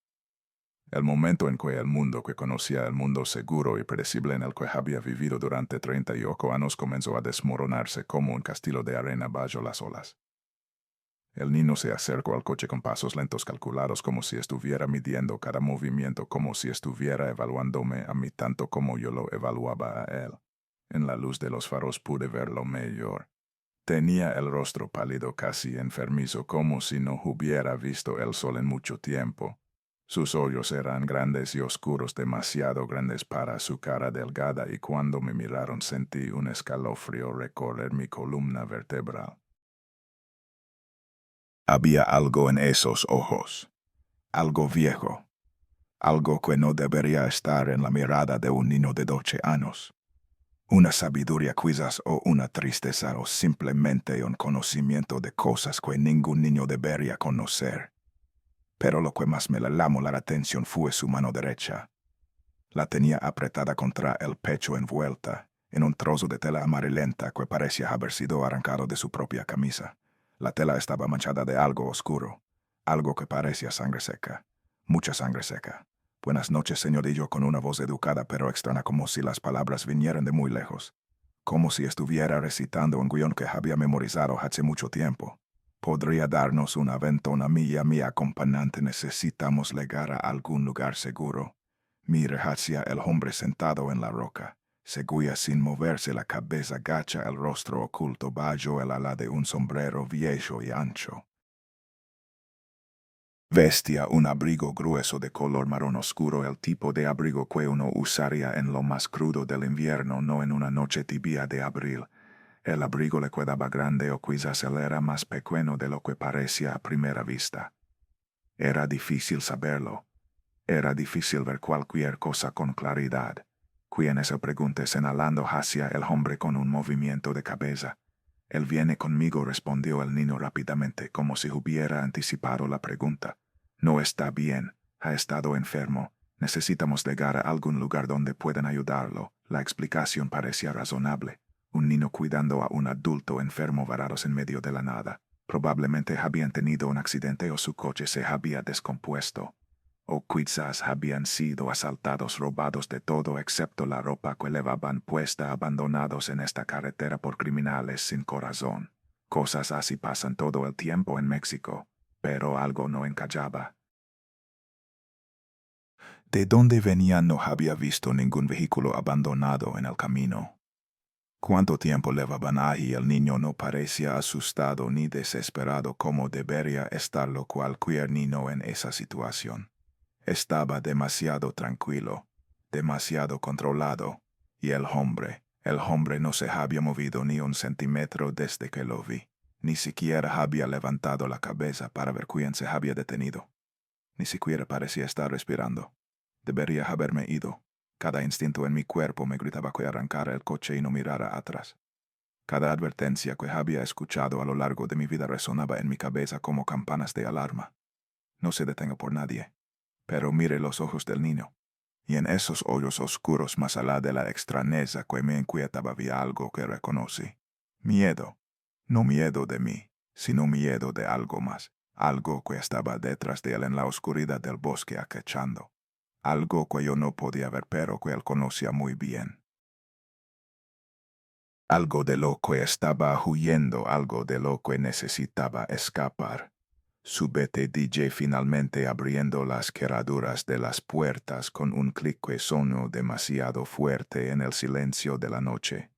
El momento en que el mundo que conocía, el mundo seguro y predecible en el que había vivido durante 38 años, comenzó a desmoronarse como un castillo de arena bajo las olas. El niño se acercó al coche con pasos lentos calculados, como si estuviera midiendo cada movimiento, como si estuviera evaluándome a mí tanto como yo lo evaluaba a él. En la luz de los faros pude verlo mejor. Tenía el rostro pálido, casi enfermizo, como si no hubiera visto el sol en mucho tiempo. Sus ojos eran grandes y oscuros, demasiado grandes para su cara delgada, y cuando me miraron sentí un escalofrío recorrer mi columna vertebral. Había algo en esos ojos, algo viejo, algo que no debería estar en la mirada de un niño de 12 años. Una sabiduría quizás, o una tristeza, o simplemente un conocimiento de cosas que ningún niño debería conocer. Pero lo que más me llamó la atención fue su mano derecha. La tenía apretada contra el pecho, envuelta en un trozo de tela amarillenta que parecía haber sido arrancado de su propia camisa. La tela estaba manchada de algo oscuro, algo que parecía sangre seca, mucha sangre seca. Buenas noches, señorillo, con una voz educada pero extraña, como si las palabras vinieran de muy lejos, como si estuviera recitando un guión que había memorizado hace mucho tiempo. ¿Podría darnos una ventona mía, mi acompañante? Necesitamos llegar a algún lugar seguro. Mire hacia el hombre sentado en la roca. Seguía sin moverse la cabeza gacha, el rostro oculto bajo el ala de un sombrero viejo y ancho. Vestía un abrigo grueso de color marrón oscuro, el tipo de abrigo que uno usaría en lo más crudo del invierno, no en una noche tibia de abril. El abrigo le quedaba grande, o quizás él era más pequeño de lo que parecía a primera vista. Era difícil saberlo. Era difícil ver cualquier cosa con claridad. ¿Quién es el? Pregunté, señalando hacia el hombre con un movimiento de cabeza. Él viene conmigo, respondió el niño rápidamente, como si hubiera anticipado la pregunta. No está bien, ha estado enfermo. Necesitamos llegar a algún lugar donde puedan ayudarlo. La explicación parecía razonable. Un niño cuidando a un adulto enfermo varados en medio de la nada. Probablemente habían tenido un accidente o su coche se había descompuesto. O quizás habían sido asaltados, robados de todo excepto la ropa que llevaban puesta, abandonados en esta carretera por criminales sin corazón. Cosas así pasan todo el tiempo en México, pero algo no encajaba. De dónde venían no había visto ningún vehículo abandonado en el camino. ¿Cuánto tiempo llevaban ahí? El niño no parecía asustado ni desesperado como debería estarlo cualquier niño en esa situación. Estaba demasiado tranquilo, demasiado controlado, y el hombre no se había movido ni un centímetro desde que lo vi. Ni siquiera había levantado la cabeza para ver quién se había detenido. Ni siquiera parecía estar respirando. Debería haberme ido. Cada instinto en mi cuerpo me gritaba que arrancara el coche y no mirara atrás. Cada advertencia que había escuchado a lo largo de mi vida resonaba en mi cabeza como campanas de alarma. No se detenga por nadie. Pero mire los ojos del niño, y en esos ojos oscuros, más allá de la extrañeza que me inquietaba, había algo que reconocí. Miedo. No miedo de mí, sino miedo de algo más, algo que estaba detrás de él en la oscuridad del bosque acechando, algo que yo no podía ver pero que él conocía muy bien. Algo de lo que estaba huyendo, algo de lo que necesitaba escapar. Súbete DJ finalmente abriendo las cerraduras de las puertas con un clic que sonó demasiado fuerte en el silencio de la noche.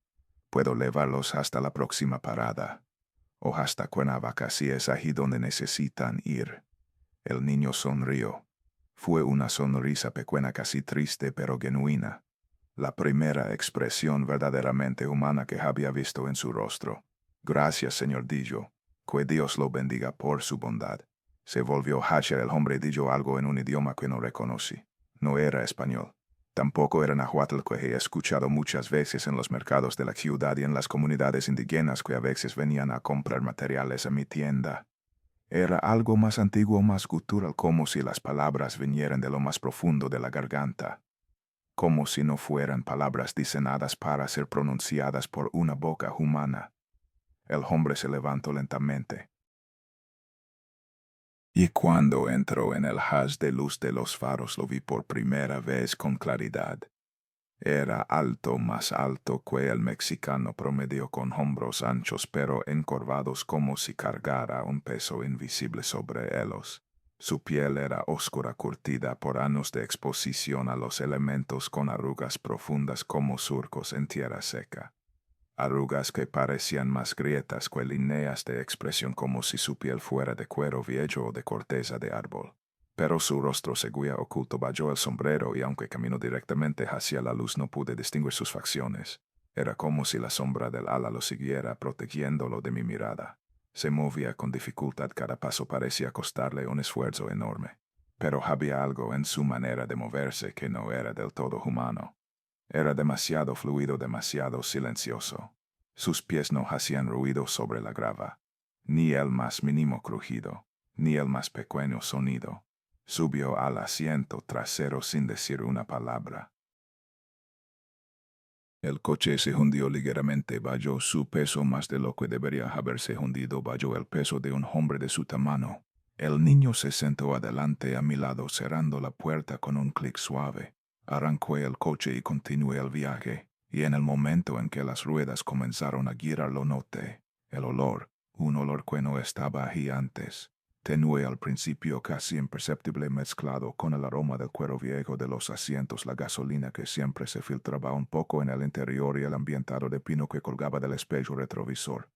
Puedo llevarlos hasta la próxima parada, o hasta Cuernavaca si es allí donde necesitan ir. El niño sonrió. Fue una sonrisa pequeña casi triste pero genuina. La primera expresión verdaderamente humana que había visto en su rostro. Gracias, señor Dillo. Que Dios lo bendiga por su bondad. Se volvió hacia el hombre y dijo algo en un idioma que no reconocí. No era español. Tampoco era nahuatl que he escuchado muchas veces en los mercados de la ciudad y en las comunidades indígenas que a veces venían a comprar materiales a mi tienda. Era algo más antiguo, más gutural, como si las palabras vinieran de lo más profundo de la garganta. Como si no fueran palabras diseñadas para ser pronunciadas por una boca humana. El hombre se levantó lentamente. Y cuando entró en el haz de luz de los faros lo vi por primera vez con claridad. Era alto, más alto que el mexicano promedio, con hombros anchos pero encorvados como si cargara un peso invisible sobre ellos. Su piel era oscura, curtida por años de exposición a los elementos, con arrugas profundas como surcos en tierra seca. Arrugas que parecían más grietas que líneas de expresión, como si su piel fuera de cuero viejo o de corteza de árbol. Pero su rostro seguía oculto bajo el sombrero y aunque caminó directamente hacia la luz no pude distinguir sus facciones. Era como si la sombra del ala lo siguiera protegiéndolo de mi mirada. Se movía con dificultad, cada paso parecía costarle un esfuerzo enorme. Pero había algo en su manera de moverse que no era del todo humano. Era demasiado fluido, demasiado silencioso. Sus pies no hacían ruido sobre la grava, ni el más mínimo crujido, ni el más pequeño sonido. Subió al asiento trasero sin decir una palabra. El coche se hundió ligeramente bajo su peso, más de lo que debería haberse hundido bajo el peso de un hombre de su tamaño. El niño se sentó adelante a mi lado, cerrando la puerta con un clic suave. Arrancó el coche y continué el viaje, y en el momento en que las ruedas comenzaron a girar lo noté. El olor, un olor que no estaba allí antes. Tenue al principio, casi imperceptible, mezclado con el aroma del cuero viejo de los asientos, la gasolina que siempre se filtraba un poco en el interior y el ambientado de pino que colgaba del espejo retrovisor.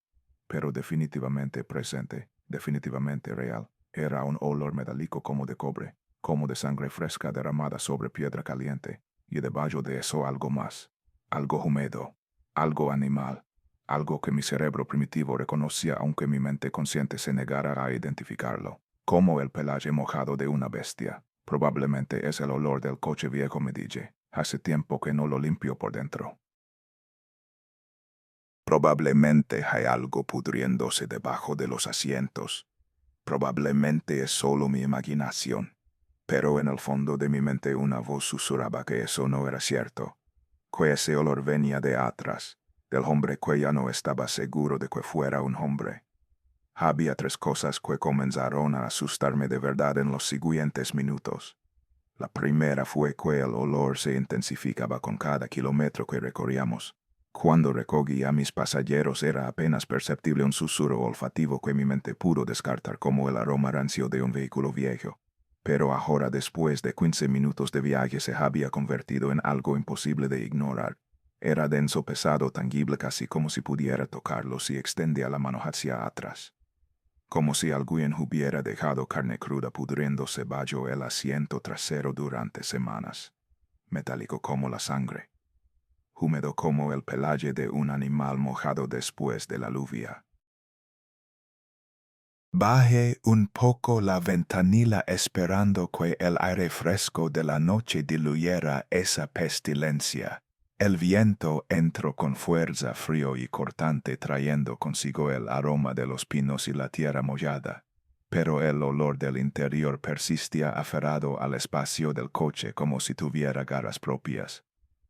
Pero definitivamente presente, definitivamente real. Era un olor metálico como de cobre, como de sangre fresca derramada sobre piedra caliente, y debajo de eso algo más, algo húmedo, algo animal. Algo que mi cerebro primitivo reconocía aunque mi mente consciente se negara a identificarlo. Como el pelaje mojado de una bestia. Probablemente es el olor del coche viejo, me dije. Hace tiempo que no lo limpio por dentro. Probablemente hay algo pudriéndose debajo de los asientos. Probablemente es solo mi imaginación. Pero en el fondo de mi mente una voz susurraba que eso no era cierto. Que ese olor venía de atrás. Del hombre que ya no estaba seguro de que fuera un hombre. Había tres cosas que comenzaron a asustarme de verdad en los siguientes minutos. La primera fue que el olor se intensificaba con cada kilómetro que recorríamos. Cuando recogí a mis pasajeros era apenas perceptible un susurro olfativo que mi mente pudo descartar como el aroma rancio de un vehículo viejo. Pero ahora, después de 15 minutos de viaje, se había convertido en algo imposible de ignorar. Era denso, pesado, tangible, casi como si pudiera tocarlo si extendía la mano hacia atrás. Como si alguien hubiera dejado carne cruda pudriéndose bajo el asiento trasero durante semanas. Metálico como la sangre. Húmedo como el pelaje de un animal mojado después de la lluvia. Bajé un poco la ventanilla esperando que el aire fresco de la noche diluyera esa pestilencia. El viento entró con fuerza, frío y cortante, trayendo consigo el aroma de los pinos y la tierra mojada. Pero el olor del interior persistía aferrado al espacio del coche como si tuviera garras propias.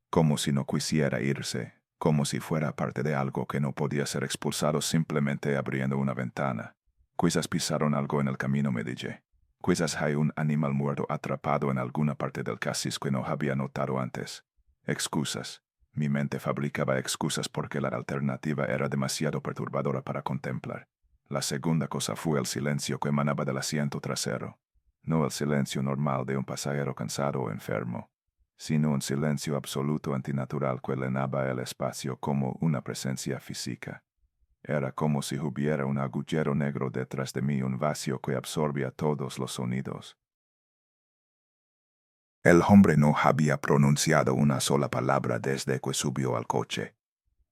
Como si no quisiera irse, como si fuera parte de algo que no podía ser expulsado simplemente abriendo una ventana. Quizás pisaron algo en el camino, me dije. Quizás hay un animal muerto atrapado en alguna parte del chasis que no había notado antes. Excusas. Mi mente fabricaba excusas porque la alternativa era demasiado perturbadora para contemplar. La segunda cosa fue el silencio que emanaba del asiento trasero. No el silencio normal de un pasajero cansado o enfermo, sino un silencio absoluto antinatural que llenaba el espacio como una presencia física. Era como si hubiera un agujero negro detrás de mí, un vacío que absorbía todos los sonidos. El hombre no había pronunciado una sola palabra desde que subió al coche.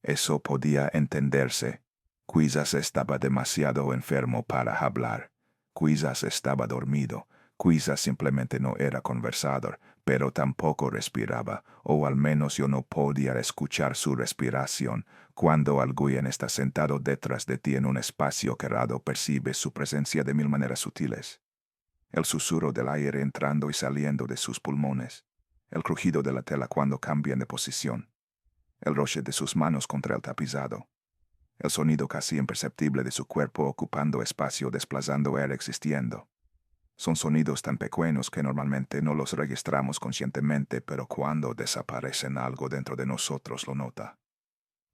Eso podía entenderse. Quizás estaba demasiado enfermo para hablar. Quizás estaba dormido. Quizás simplemente no era conversador, pero tampoco respiraba, o al menos yo no podía escuchar su respiración. Cuando alguien está sentado detrás de ti en un espacio cerrado, percibes su presencia de mil maneras sutiles. El susurro del aire entrando y saliendo de sus pulmones, el crujido de la tela cuando cambian de posición, el roce de sus manos contra el tapizado, el sonido casi imperceptible de su cuerpo ocupando espacio, desplazando aire, existiendo. Son sonidos tan pequeños que normalmente no los registramos conscientemente, pero cuando desaparecen algo dentro de nosotros lo nota.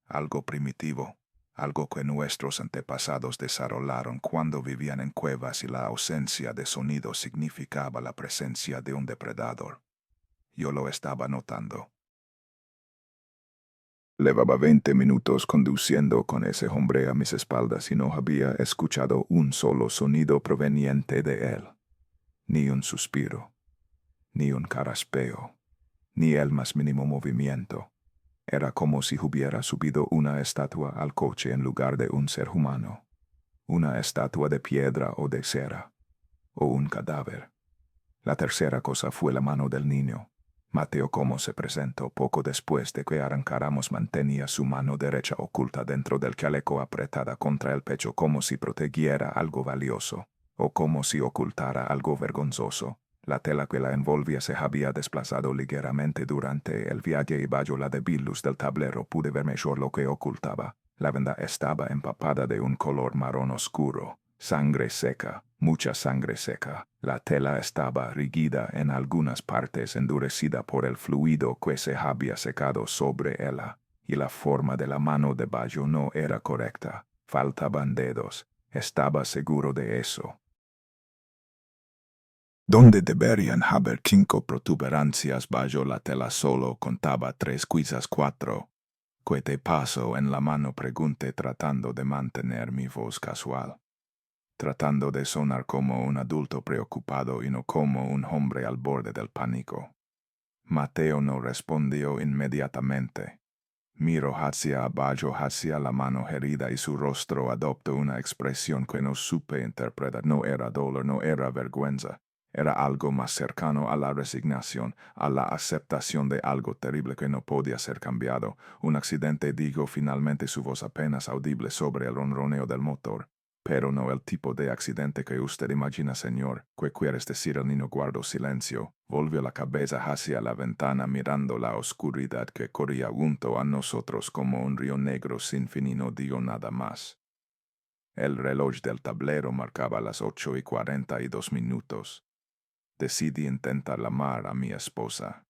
Algo primitivo, algo que nuestros antepasados desarrollaron cuando vivían en cuevas y la ausencia de sonido significaba la presencia de un depredador. Yo lo estaba notando. Llevaba 20 minutos conduciendo con ese hombre a mis espaldas y no había escuchado un solo sonido proveniente de él. Ni un suspiro, ni un carraspeo, ni el más mínimo movimiento. Era como si hubiera subido una estatua al coche en lugar de un ser humano. Una estatua de piedra o de cera, o un cadáver. La tercera cosa fue la mano del niño. Mateo, como se presentó poco después de que arrancáramos, mantenía su mano derecha oculta dentro del chaleco, apretada contra el pecho como si protegiera algo valioso, o como si ocultara algo vergonzoso. La tela que la envolvía se había desplazado ligeramente durante el viaje y bajo la débil luz del tablero pude ver mejor lo que ocultaba. La venda estaba empapada de un color marrón oscuro. Sangre seca, mucha sangre seca. La tela estaba rígida en algunas partes, endurecida por el fluido que se había secado sobre ella, y la forma de la mano debajo no era correcta. Faltaban dedos. Estaba seguro de eso. Donde deberían haber 5 protuberancias bajo la tela solo contaba 3, quizás 4. ¿Qué te pasó en la mano?, pregunté, tratando de mantener mi voz casual, tratando de sonar como un adulto preocupado y no como un hombre al borde del pánico. Mateo no respondió inmediatamente. Miró hacia abajo, hacia la mano herida, y su rostro adoptó una expresión que no supe interpretar. No era dolor, no era vergüenza. Era algo más cercano a la resignación, a la aceptación de algo terrible que no podía ser cambiado. Un accidente, dijo finalmente, su voz apenas audible sobre el ronroneo del motor. Pero no el tipo de accidente que usted imagina, señor. ¿Qué quieres decir? El niño guardó silencio. Volvió la cabeza hacia la ventana, mirando la oscuridad que corría junto a nosotros como un río negro sin fin, y no dijo nada más. El reloj del tablero marcaba las 8:42. Decidí intentar llamar a mi esposa.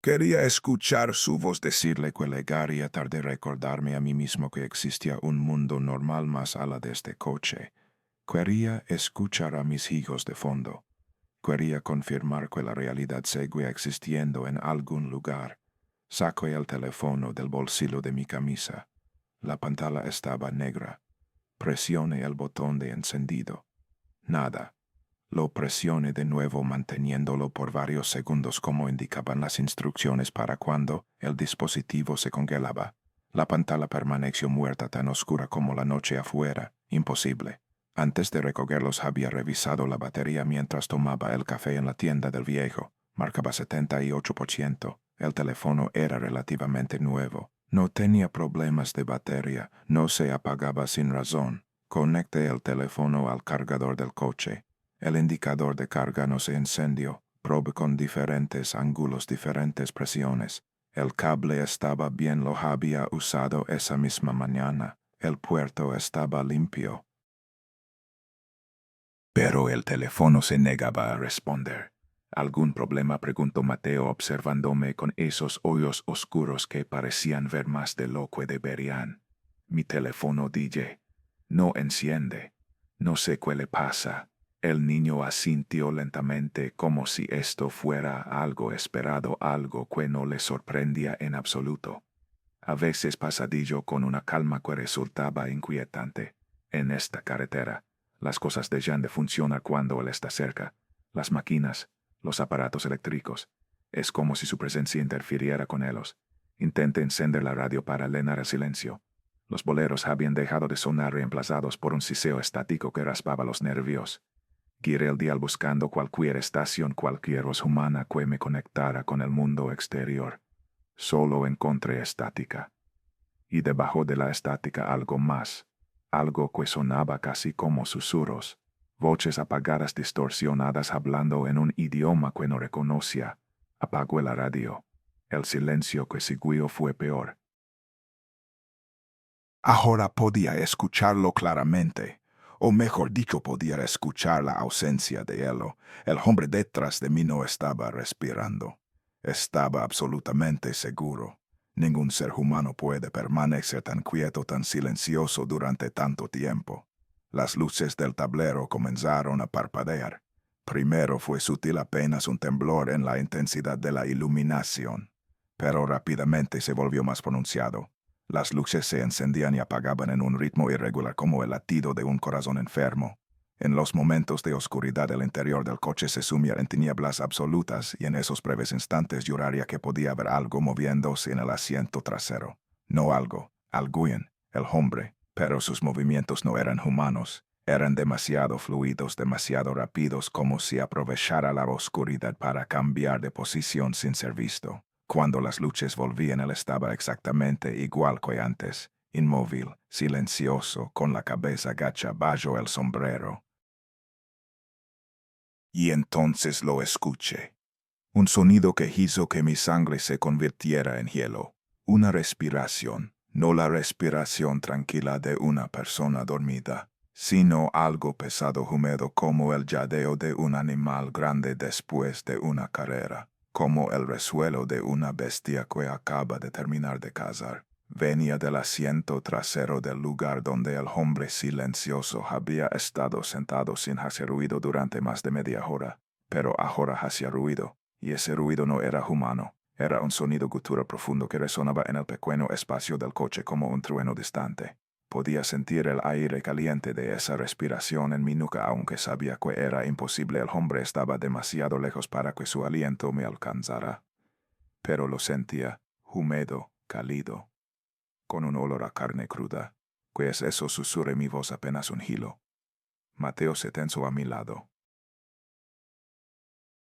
Quería escuchar su voz, decirle que llegaría tarde, recordarme a mí mismo que existía un mundo normal más allá de este coche. Quería escuchar a mis hijos de fondo. Quería confirmar que la realidad seguía existiendo en algún lugar. Saqué el teléfono del bolsillo de mi camisa. La pantalla estaba negra. Presioné el botón de encendido. Nada. Lo presioné de nuevo, manteniéndolo por varios segundos como indicaban las instrucciones para cuando el dispositivo se congelaba. La pantalla permaneció muerta, tan oscura como la noche afuera. Imposible. Antes de recogerlos había revisado la batería mientras tomaba el café en la tienda del viejo. Marcaba 78%. El teléfono era relativamente nuevo. No tenía problemas de batería. No se apagaba sin razón. Conecté el teléfono al cargador del coche. El indicador de carga no se encendió. Probé con diferentes ángulos, diferentes presiones. El cable estaba bien, lo había usado esa misma mañana. El puerto estaba limpio. Pero el teléfono se negaba a responder. ¿Algún problema?, preguntó Mateo observándome con esos ojos oscuros que parecían ver más de lo que deberían. Mi teléfono, dije. No enciende. No sé qué le pasa. El niño asintió lentamente como si esto fuera algo esperado, algo que no le sorprendía en absoluto. A veces pasadillo con una calma que resultaba inquietante. En esta carretera, las cosas dejan de funcionar cuando él está cerca. Las máquinas, los aparatos eléctricos. Es como si su presencia interfiriera con ellos. Intenté encender la radio para llenar el silencio. Los boleros habían dejado de sonar, reemplazados por un siseo estático que raspaba los nervios. Giré el dial buscando cualquier estación, cualquier voz humana que me conectara con el mundo exterior. Solo encontré estática. Y debajo de la estática algo más. Algo que sonaba casi como susurros. Voces apagadas, distorsionadas, hablando en un idioma que no reconocía. Apagó la radio. El silencio que siguió fue peor. Ahora podía escucharlo claramente, o mejor dicho, podía escuchar la ausencia de él. El hombre detrás de mí no estaba respirando. Estaba absolutamente seguro. Ningún ser humano puede permanecer tan quieto, tan silencioso durante tanto tiempo. Las luces del tablero comenzaron a parpadear. Primero fue sutil, apenas un temblor en la intensidad de la iluminación, pero rápidamente se volvió más pronunciado. Las luces se encendían y apagaban en un ritmo irregular como el latido de un corazón enfermo. En los momentos de oscuridad el interior del coche se sumía en tinieblas absolutas y en esos breves instantes juraría que podía ver algo moviéndose en el asiento trasero. No algo, alguien, el hombre, pero sus movimientos no eran humanos. Eran demasiado fluidos, demasiado rápidos, como si aprovechara la oscuridad para cambiar de posición sin ser visto. Cuando las luces volvían, él estaba exactamente igual que antes, inmóvil, silencioso, con la cabeza agacha bajo el sombrero. Y entonces lo escuché. Un sonido que hizo que mi sangre se convirtiera en hielo. Una respiración, no la respiración tranquila de una persona dormida, sino algo pesado, húmedo, como el jadeo de un animal grande después de una carrera, como el resuelo de una bestia que acaba de terminar de cazar. Venía del asiento trasero del lugar donde el hombre silencioso había estado sentado sin hacer ruido durante más de media hora, pero ahora hacía ruido, y ese ruido no era humano. Era un sonido gutural profundo que resonaba en el pequeño espacio del coche como un trueno distante. Podía sentir el aire caliente de esa respiración en mi nuca, aunque sabía que era imposible. El hombre estaba demasiado lejos para que su aliento me alcanzara. Pero lo sentía, húmedo, cálido, con un olor a carne cruda. ¿Qué es eso?, susurré, mi voz apenas un hilo. Mateo se tensó a mi lado.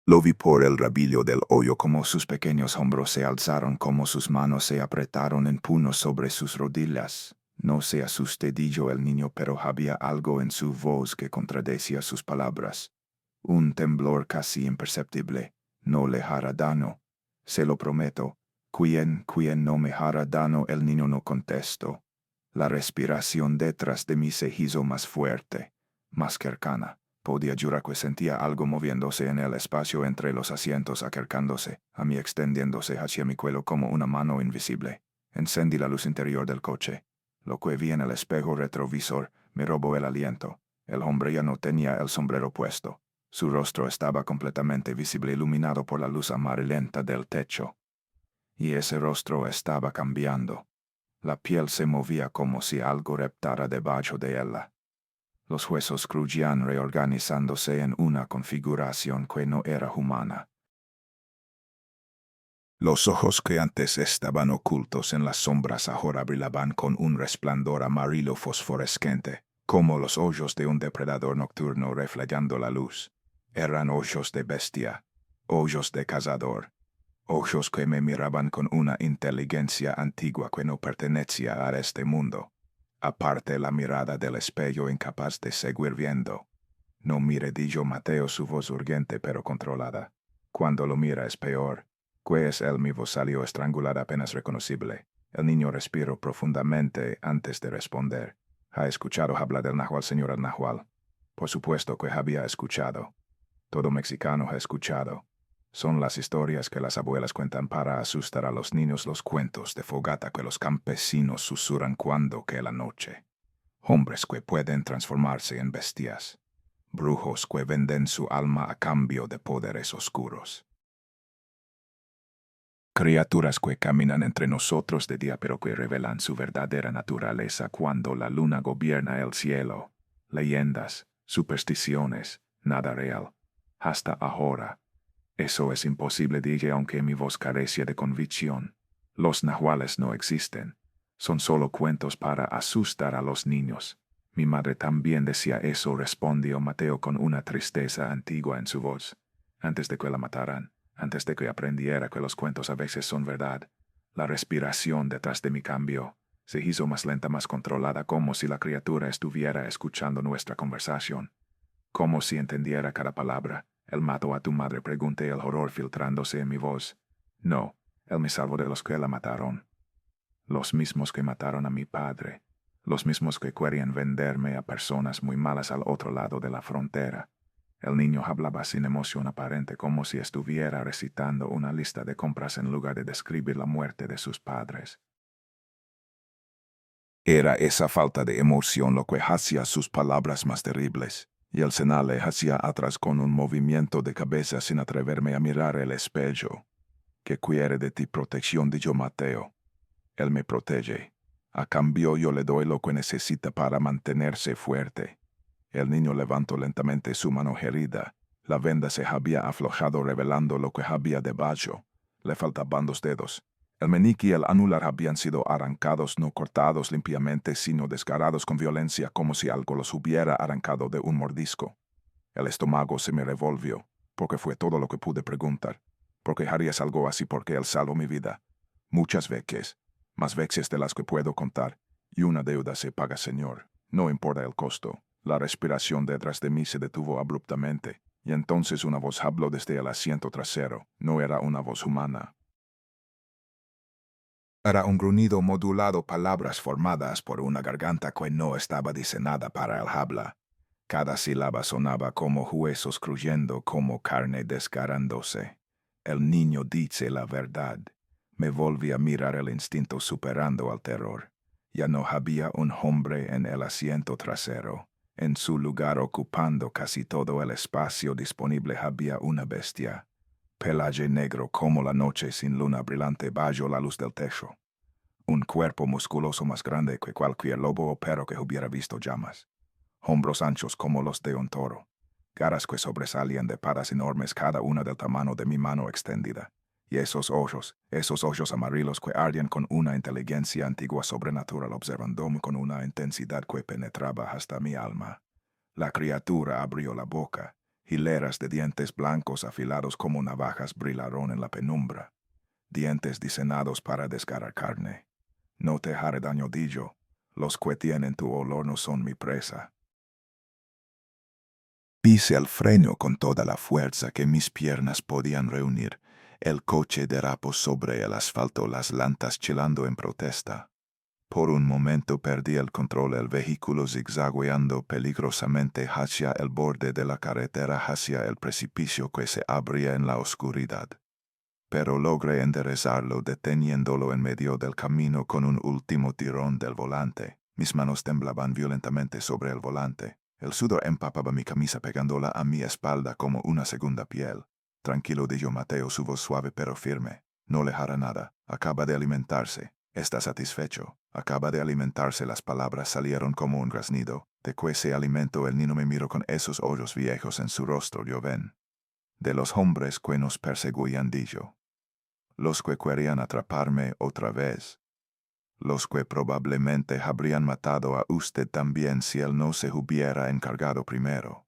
Lo vi por el rabillo del hoyo, como sus pequeños hombros se alzaron, como sus manos se apretaron en puños sobre sus rodillas. No se asuste, dijo el niño, pero había algo en su voz que contradecía sus palabras. Un temblor casi imperceptible. No le hará daño. Se lo prometo. ¿Quién no me hará daño? El niño no contestó. La respiración detrás de mí se hizo más fuerte, más cercana. Podía jurar que sentía algo moviéndose en el espacio entre los asientos, acercándose a mí, extendiéndose hacia mi cuello como una mano invisible. Encendí la luz interior del coche. Lo que vi en el espejo retrovisor me robó el aliento. El hombre ya no tenía el sombrero puesto. Su rostro estaba completamente visible, iluminado por la luz amarillenta del techo. Y ese rostro estaba cambiando. La piel se movía como si algo reptara debajo de ella. Los huesos crujían, reorganizándose en una configuración que no era humana. Los ojos que antes estaban ocultos en las sombras ahora brillaban con un resplandor amarillo fosforescente, como los ojos de un depredador nocturno reflejando la luz. Eran ojos de bestia, ojos de cazador, ojos que me miraban con una inteligencia antigua que no pertenecía a este mundo. Aparte la mirada del espejo, incapaz de seguir viendo. No mire, dijo Mateo, su voz urgente pero controlada. Cuando lo mira es peor. ¿Qué es él? Mi voz salió estrangulada, apenas reconocible. El niño respiró profundamente antes de responder. ¿Ha escuchado hablar del Nahual, señora Nahual? Por supuesto que había escuchado. Todo mexicano ha escuchado. Son las historias que las abuelas cuentan para asustar a los niños, los cuentos de fogata que los campesinos susurran cuando cae la noche. Hombres que pueden transformarse en bestias. Brujos que venden su alma a cambio de poderes oscuros. Criaturas que caminan entre nosotros de día pero que revelan su verdadera naturaleza cuando la luna gobierna el cielo. Leyendas, supersticiones, nada real. Hasta ahora. Eso es imposible, dije, aunque mi voz carecía de convicción. Los nahuales no existen. Son solo cuentos para asustar a los niños. Mi madre también decía eso, respondió Mateo con una tristeza antigua en su voz. Antes de que la mataran, antes de que aprendiera que los cuentos a veces son verdad, la respiración detrás de mí cambió. Se hizo más lenta, más controlada, como si la criatura estuviera escuchando nuestra conversación. Como si entendiera cada palabra. Él mató a tu madre, pregunté, el horror filtrándose en mi voz. No, él me salvó de los que la mataron. Los mismos que mataron a mi padre. Los mismos que querían venderme a personas muy malas al otro lado de la frontera. El niño hablaba sin emoción aparente, como si estuviera recitando una lista de compras en lugar de describir la muerte de sus padres. Era esa falta de emoción lo que hacía sus palabras más terribles. Y el senale hacía atrás con un movimiento de cabeza sin atreverme a mirar el espejo. ¿Qué quiere de ti protección? Dijo Mateo. Él me protege. A cambio yo le doy lo que necesita para mantenerse fuerte. El niño levantó lentamente su mano herida. La venda se había aflojado revelando lo que había debajo. Le faltaban 2 dedos. El meñique y el anular habían sido arrancados, no cortados limpiamente, sino desgarrados con violencia, como si algo los hubiera arrancado de un mordisco. El estómago se me revolvió, porque fue todo lo que pude preguntar. ¿Por qué harías algo así? Porque él salvó mi vida. Muchas veces, más veces de las que puedo contar, y una deuda se paga, señor. No importa el costo. La respiración detrás de mí se detuvo abruptamente, y entonces una voz habló desde el asiento trasero. No era una voz humana. Era un gruñido modulado, palabras formadas por una garganta que no estaba diseñada para el habla. Cada sílaba sonaba como huesos crujendo, como carne desgarrándose. El niño dice la verdad. Me volví a mirar, el instinto superando al terror. Ya no había un hombre en el asiento trasero. En su lugar, ocupando casi todo el espacio disponible, había una bestia. Pelaje negro como la noche sin luna brillante bajo la luz del techo. Un cuerpo musculoso más grande que cualquier lobo o perro que hubiera visto llamas. Hombros anchos como los de un toro. Garras que sobresalían de patas enormes, cada una del tamaño de mi mano extendida. Y esos ojos amarillos que ardían con una inteligencia antigua sobrenatural, observándome con una intensidad que penetraba hasta mi alma. La criatura abrió la boca. Hileras de dientes blancos afilados como navajas brillaron en la penumbra. Dientes diseñados para desgarrar carne. No te haré daño, dijo. Los que tienen tu olor no son mi presa. Pise el freno con toda la fuerza que mis piernas podían reunir. El coche derrapó sobre el asfalto, las llantas chillando en protesta. Por un momento perdí el control, el vehículo zigzagueando peligrosamente hacia el borde de la carretera, hacia el precipicio que se abría en la oscuridad. Pero logré enderezarlo, deteniéndolo en medio del camino con un último tirón del volante. Mis manos temblaban violentamente sobre el volante. El sudor empapaba mi camisa, pegándola a mi espalda como una segunda piel. Tranquilo, dijo Mateo, su voz suave pero firme. No le hará nada. Acaba de alimentarse. Está satisfecho. Acaba de alimentarse. Las palabras salieron como un graznido. De que se alimentó, el niño me miró con esos ojos viejos en su rostro. Yo ven. De los hombres que nos perseguían, dijo. Los que querían atraparme otra vez. Los que probablemente habrían matado a usted también si él no se hubiera encargado primero.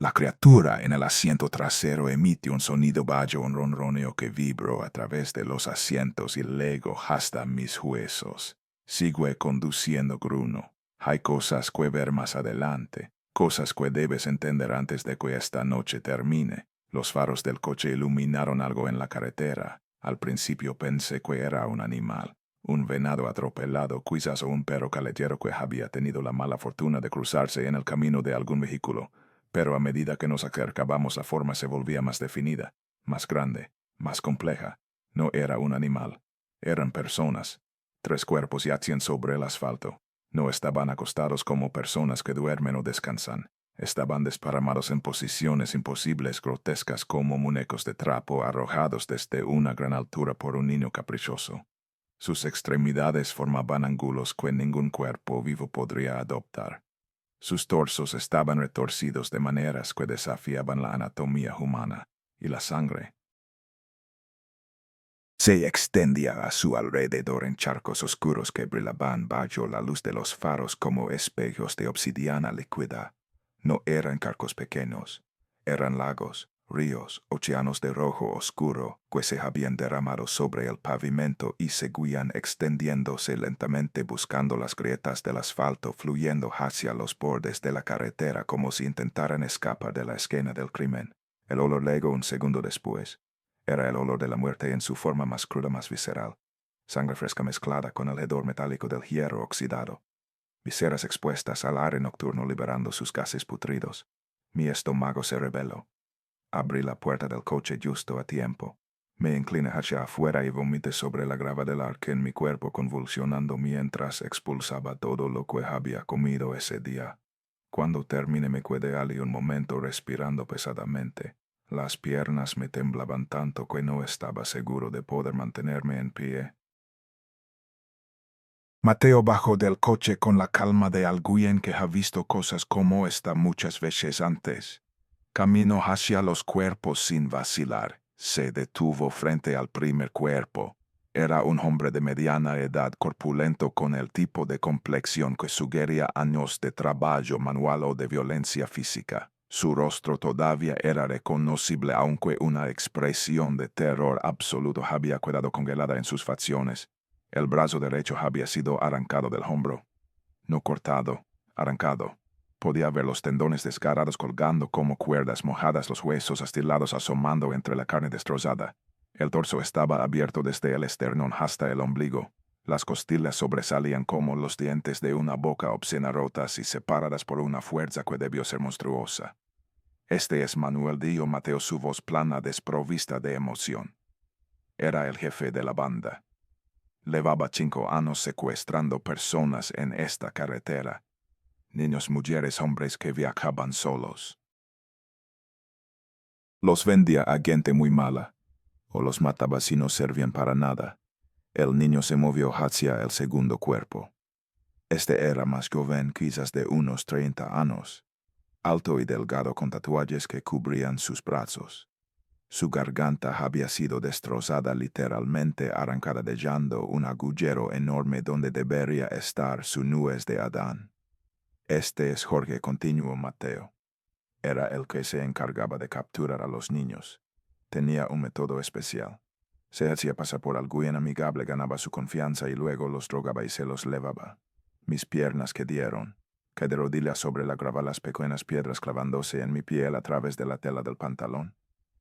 La criatura en el asiento trasero emitió un sonido bajo, un ronroneo que vibró a través de los asientos y luego hasta mis huesos. Sigue conduciendo, Bruno. Hay cosas que ver más adelante, cosas que debes entender antes de que esta noche termine. Los faros del coche iluminaron algo en la carretera. Al principio pensé que era un animal, un venado atropellado, quizás un perro callejeiro que había tenido la mala fortuna de cruzarse en el camino de algún vehículo, pero a medida que nos acercábamos la forma se volvía más definida, más grande, más compleja. No era un animal, eran personas. 3 cuerpos yacían sobre el asfalto. No estaban acostados como personas que duermen o descansan. Estaban desparramados en posiciones imposibles, grotescas como muñecos de trapo arrojados desde una gran altura por un niño caprichoso. Sus extremidades formaban ángulos que ningún cuerpo vivo podría adoptar. Sus torsos estaban retorcidos de maneras que desafiaban la anatomía humana, y la sangre se extendía a su alrededor en charcos oscuros que brillaban bajo la luz de los faros como espejos de obsidiana líquida. No eran charcos pequeños, eran lagos, ríos, océanos de rojo oscuro que se habían derramado sobre el pavimento y seguían extendiéndose lentamente buscando las grietas del asfalto, fluyendo hacia los bordes de la carretera como si intentaran escapar de la escena del crimen. El olor llegó un segundo después. Era el olor de la muerte en su forma más cruda, más visceral. Sangre fresca mezclada con el hedor metálico del hierro oxidado. Viseras expuestas al aire nocturno liberando sus gases putridos. Mi estómago se rebeló. Abrí la puerta del coche justo a tiempo. Me incliné hacia afuera y vomité sobre la grava del arca en mi cuerpo, convulsionando mientras expulsaba todo lo que había comido ese día. Cuando terminé me quedé allí un momento respirando pesadamente. Las piernas me temblaban tanto que no estaba seguro de poder mantenerme en pie. Mateo bajó del coche con la calma de alguien que ha visto cosas como esta muchas veces antes. Caminó hacia los cuerpos sin vacilar. Se detuvo frente al primer cuerpo. Era un hombre de mediana edad, corpulento, con el tipo de complexión que sugería años de trabajo manual o de violencia física. Su rostro todavía era reconocible, aunque una expresión de terror absoluto había quedado congelada en sus facciones. El brazo derecho había sido arrancado del hombro. No cortado, arrancado. Podía ver los tendones desgarrados colgando como cuerdas mojadas, los huesos astilados asomando entre la carne destrozada. El torso estaba abierto desde el esternón hasta el ombligo. Las costillas sobresalían como los dientes de una boca obscena, rotas y separadas por una fuerza que debió ser monstruosa. Este es Manuel, dijo Mateo, su voz plana, desprovista de emoción. Era el jefe de la banda. Llevaba 5 años secuestrando personas en esta carretera. Niños, mujeres, hombres que viajaban solos. Los vendía a gente muy mala, o los mataba si no servían para nada. El niño se movió hacia el segundo cuerpo. Este era más joven, quizás de unos 30 años, alto y delgado con tatuajes que cubrían sus brazos. Su garganta había sido destrozada, literalmente arrancada, dejando un agujero enorme donde debería estar su nuez de Adán. Este es Jorge, continuó Mateo. Era el que se encargaba de capturar a los niños. Tenía un método especial. Se hacía pasar por alguien amigable, ganaba su confianza y luego los drogaba y se los llevaba. Mis piernas quedé de rodillas sobre la grava, las pequeñas piedras clavándose en mi piel a través de la tela del pantalón.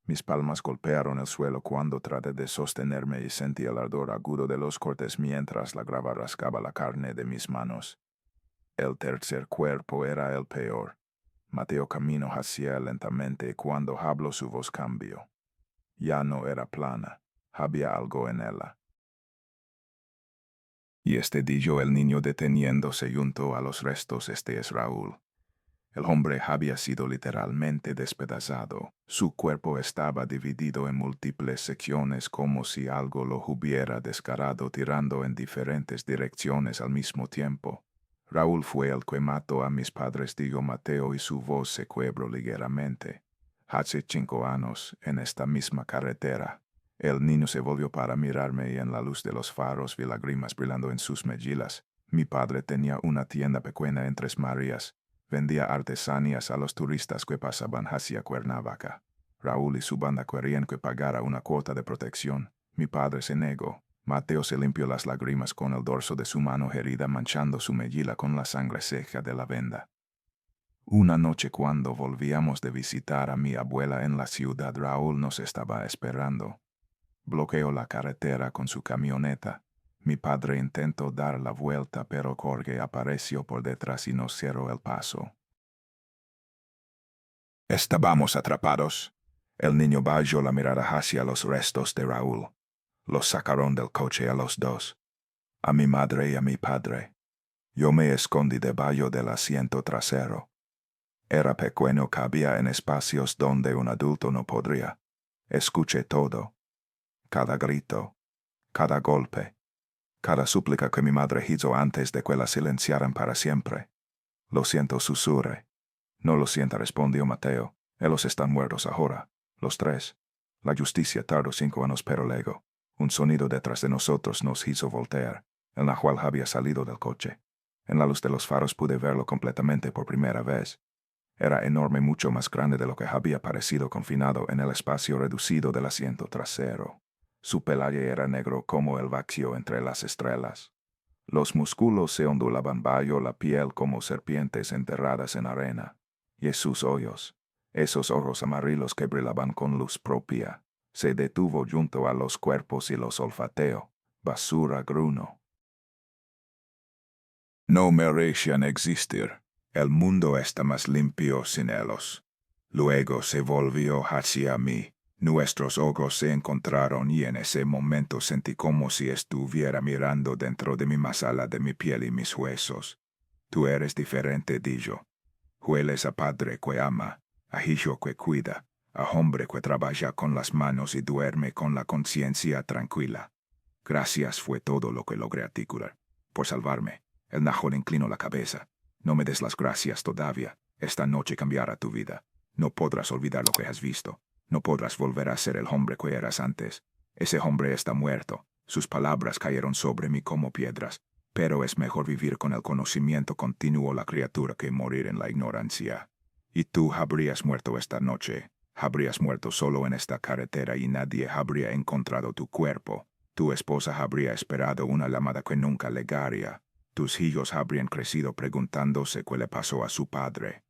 Mis palmas golpearon el suelo cuando traté de sostenerme y sentí el ardor agudo de los cortes mientras la grava rascaba la carne de mis manos. El tercer cuerpo era el peor. Mateo caminó hacia él lentamente y cuando habló su voz cambió. Ya no era plana, había algo en ella. Y dijo el niño deteniéndose junto a los restos, este es Raúl. El hombre había sido literalmente despedazado. Su cuerpo estaba dividido en múltiples secciones como si algo lo hubiera desgarrado, tirando en diferentes direcciones al mismo tiempo. Raúl fue el que mató a mis padres, dijo Mateo, y su voz se quebró ligeramente. Hace 5 años, en esta misma carretera. El niño se volvió para mirarme y en la luz de los faros vi lágrimas brillando en sus mejillas. Mi padre tenía una tienda pequeña en Tres Marías. Vendía artesanías a los turistas que pasaban hacia Cuernavaca. Raúl y su banda querían que pagara una cuota de protección. Mi padre se negó. Mateo se limpió las lágrimas con el dorso de su mano herida, manchando su mejilla con la sangre seca de la venda. Una noche, cuando volvíamos de visitar a mi abuela en la ciudad, Raúl nos estaba esperando. Bloqueó la carretera con su camioneta. Mi padre intentó dar la vuelta, pero Jorge apareció por detrás y nos cerró el paso. Estábamos atrapados. El niño bajó la mirada hacia los restos de Raúl. Los sacaron del coche a los dos, a mi madre y a mi padre. Yo me escondí debajo del asiento trasero. Era pequeño, cabía en espacios donde un adulto no podría. Escuché todo. Cada grito, cada golpe, cada súplica que mi madre hizo antes de que la silenciaran para siempre. Lo siento, susurré. No lo sienta, respondió Mateo. Ellos están muertos ahora, los tres. La justicia tardó 5 años, pero luego, un sonido detrás de nosotros nos hizo voltear. El nahual había salido del coche. En la luz de los faros pude verlo completamente por primera vez. Era enorme, mucho más grande de lo que había parecido, confinado en el espacio reducido del asiento trasero. Su pelaje era negro como el vacío entre las estrellas. Los músculos se ondulaban bajo la piel como serpientes enterradas en arena. Y sus ojos, esos ojos amarillos que brillaban con luz propia, se detuvo junto a los cuerpos y los olfateó. Basura, gruno. No merecían existir. El mundo está más limpio sin ellos. Luego se volvió hacia mí. Nuestros ojos se encontraron y en ese momento sentí como si estuviera mirando dentro de mi masala de mi piel y mis huesos. Tú eres diferente, dijo. Hueles a padre que ama, a hijo que cuida, a hombre que trabaja con las manos y duerme con la conciencia tranquila. Gracias fue todo lo que logré articular. Por salvarme. El nahual inclinó la cabeza. No me des las gracias todavía. Esta noche cambiará tu vida. No podrás olvidar lo que has visto. No podrás volver a ser el hombre que eras antes. Ese hombre está muerto. Sus palabras cayeron sobre mí como piedras. Pero es mejor vivir con el conocimiento continuo la criatura que morir en la ignorancia. Y tú habrías muerto esta noche. Habrías muerto solo en esta carretera y nadie habría encontrado tu cuerpo. Tu esposa habría esperado una llamada que nunca llegaría. Tus hijos habrían crecido preguntándose qué le pasó a su padre.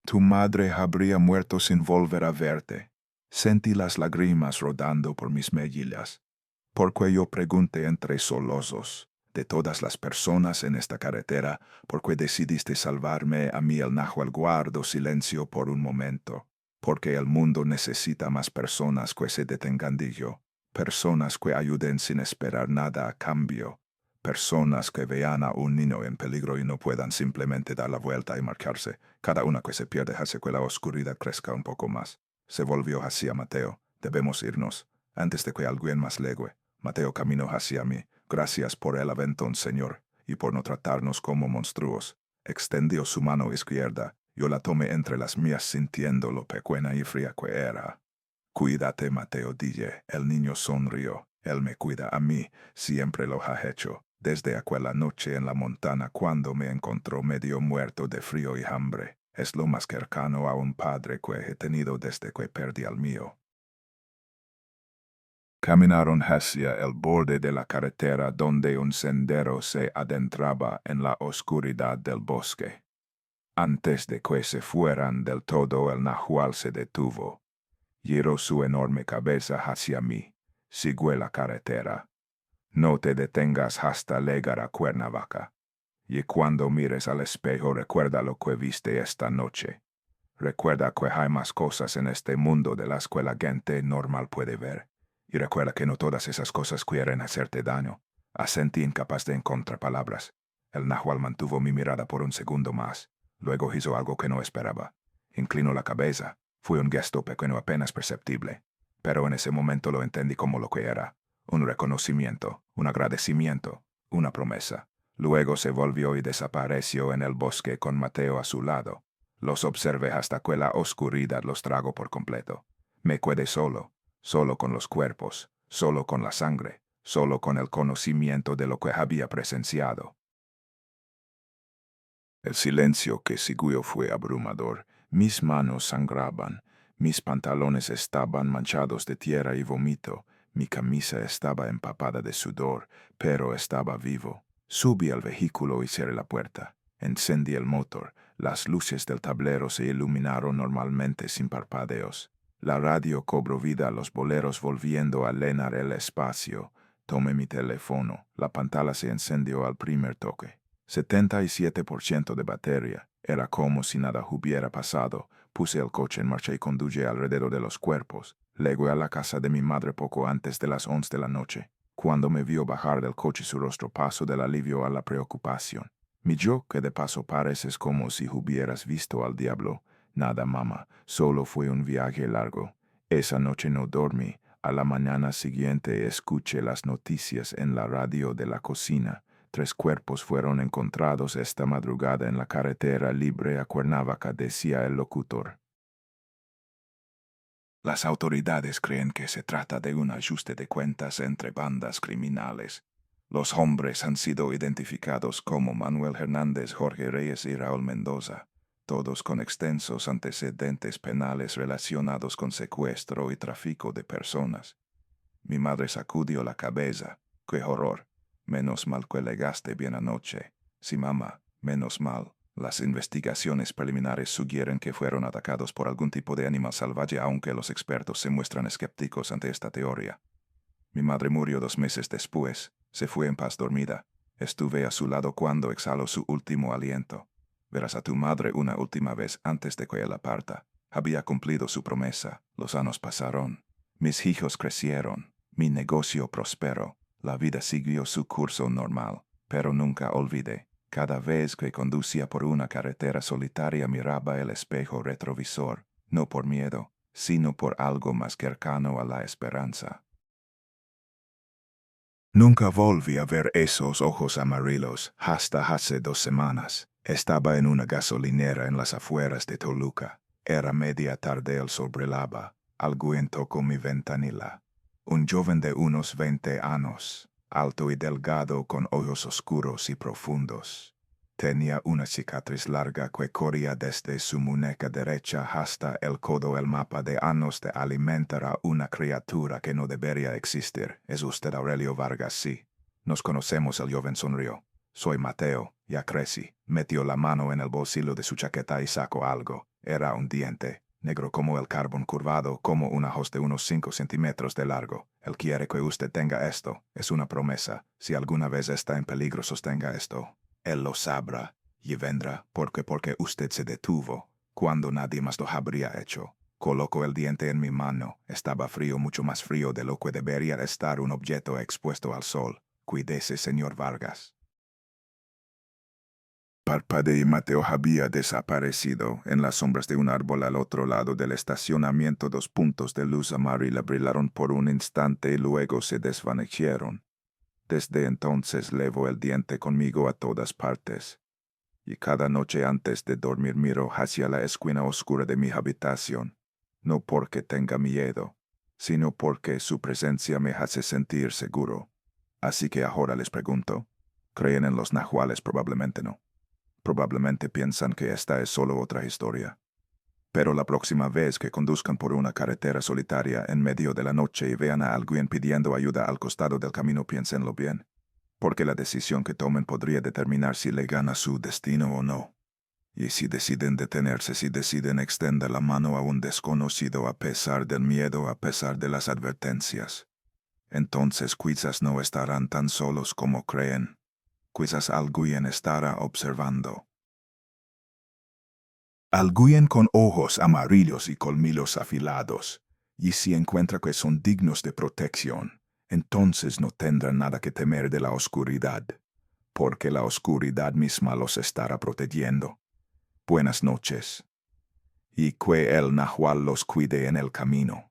Tu madre habría muerto sin volver a verte. Sentí las lágrimas rodando por mis mejillas, porque yo pregunté entre sollozos, de todas las personas en esta carretera, ¿por qué decidiste salvarme a mí? El nahual guardó silencio por un momento, porque el mundo necesita más personas que se detengan, dijo, personas que ayuden sin esperar nada a cambio. Personas que vean a un niño en peligro y no puedan simplemente dar la vuelta y marcharse. Cada una que se pierde hace que la oscuridad crezca un poco más. Se volvió hacia Mateo. Debemos irnos, antes de que alguien más legue. Mateo caminó hacia mí. Gracias por el aventón, Señor, y por no tratarnos como monstruos. Extendió su mano izquierda. Yo la tomé entre las mías sintiendo lo pequeña y fría que era. Cuídate, Mateo, dije. El niño sonrió. Él me cuida a mí. Siempre lo ha hecho. Desde aquella noche en la montaña cuando me encontró medio muerto de frío y hambre. Es lo más cercano a un padre que he tenido desde que perdí al mío. Caminaron hacia el borde de la carretera donde un sendero se adentraba en la oscuridad del bosque. Antes de que se fueran del todo, el nahual se detuvo. Giró su enorme cabeza hacia mí. Siguió la carretera. No te detengas hasta llegar a Cuernavaca. Y cuando mires al espejo, recuerda lo que viste esta noche. Recuerda que hay más cosas en este mundo de las que la gente normal puede ver. Y recuerda que no todas esas cosas quieren hacerte daño. Asentí incapaz de encontrar palabras. El nahual mantuvo mi mirada por un segundo más. Luego hizo algo que no esperaba. Inclinó la cabeza. Fue un gesto pequeño apenas perceptible. Pero en ese momento lo entendí como lo que era. Un reconocimiento, un agradecimiento, una promesa. Luego se volvió y desapareció en el bosque con Mateo a su lado. Los observé hasta que la oscuridad los tragó por completo. Me quedé solo, solo con los cuerpos, solo con la sangre, solo con el conocimiento de lo que había presenciado. El silencio que siguió fue abrumador. Mis manos sangraban, mis pantalones estaban manchados de tierra y vómito. Mi camisa estaba empapada de sudor, pero estaba vivo. Subí al vehículo y cerré la puerta. Encendí el motor. Las luces del tablero se iluminaron normalmente sin parpadeos. La radio cobró vida a los boleros volviendo a llenar el espacio. Tomé mi teléfono. La pantalla se encendió al primer toque. 77% de batería. Era como si nada hubiera pasado. Puse el coche en marcha y conduje alrededor de los cuerpos. Llegué a la casa de mi madre poco antes de las 11 de la noche. Cuando me vio bajar del coche, su rostro pasó del alivio a la preocupación. Mi yo, que de paso pareces como si hubieras visto al diablo. Nada, mamá, solo fue un viaje largo. Esa noche no dormí. A la mañana siguiente escuché las noticias en la radio de la cocina. 3 cuerpos fueron encontrados esta madrugada en la carretera libre a Cuernavaca, decía el locutor. Las autoridades creen que se trata de un ajuste de cuentas entre bandas criminales. Los hombres han sido identificados como Manuel Hernández, Jorge Reyes y Raúl Mendoza, todos con extensos antecedentes penales relacionados con secuestro y tráfico de personas. Mi madre sacudió la cabeza. ¡Qué horror! Menos mal que llegaste bien anoche. Sí, mamá, menos mal. Las investigaciones preliminares sugieren que fueron atacados por algún tipo de animal salvaje, aunque los expertos se muestran escépticos ante esta teoría. Mi madre murió 2 meses después. Se fue en paz dormida. Estuve a su lado cuando exhaló su último aliento. Verás a tu madre una última vez antes de que ella parta. Había cumplido su promesa. Los años pasaron. Mis hijos crecieron. Mi negocio prosperó. La vida siguió su curso normal. Pero nunca olvidé. Cada vez que conducía por una carretera solitaria miraba el espejo retrovisor, no por miedo, sino por algo más cercano a la esperanza. Nunca volví a ver esos ojos amarillos hasta hace 2 semanas. Estaba en una gasolinera en las afueras de Toluca. Era media tarde, el sol brillaba. Alguien tocó mi ventanilla. Un joven de unos 20 años, alto y delgado con ojos oscuros y profundos. Tenía una cicatriz larga que corría desde su muñeca derecha hasta el codo. El mapa de años de alimentar a una criatura que no debería existir. ¿Es usted Aurelio Vargas? Sí. Nos conocemos. El joven sonrió. Soy Mateo, ya crecí. Metió la mano en el bolsillo de su chaqueta y sacó algo. Era un diente, negro como el carbón, curvado como una hoz de unos 5 centímetros de largo. Él quiere que usted tenga esto. Es una promesa. Si alguna vez está en peligro, sostenga esto. Él lo sabrá y vendrá porque usted se detuvo cuando nadie más lo habría hecho. Colocó el diente en mi mano. Estaba frío, mucho más frío de lo que debería estar un objeto expuesto al sol. Cuídese, señor Vargas. Parpadeé y Mateo había desaparecido. En las sombras de un árbol al otro lado del estacionamiento 2 puntos de luz amarilla brillaron por un instante y luego se desvanecieron. Desde entonces llevo el diente conmigo a todas partes. Y cada noche antes de dormir miro hacia la esquina oscura de mi habitación. No porque tenga miedo, sino porque su presencia me hace sentir seguro. Así que ahora les pregunto, ¿creen en los nahuales? Probablemente no. Probablemente piensan que esta es solo otra historia. Pero la próxima vez que conduzcan por una carretera solitaria en medio de la noche y vean a alguien pidiendo ayuda al costado del camino, piénsenlo bien, porque la decisión que tomen podría determinar si le gana su destino o no. Y si deciden detenerse, si deciden extender la mano a un desconocido a pesar del miedo, a pesar de las advertencias, entonces quizás no estarán tan solos como creen. Quizás alguien estará observando. Alguien con ojos amarillos y colmillos afilados, y si encuentra que son dignos de protección, entonces no tendrá nada que temer de la oscuridad, porque la oscuridad misma los estará protegiendo. Buenas noches, y que el nahual los cuide en el camino.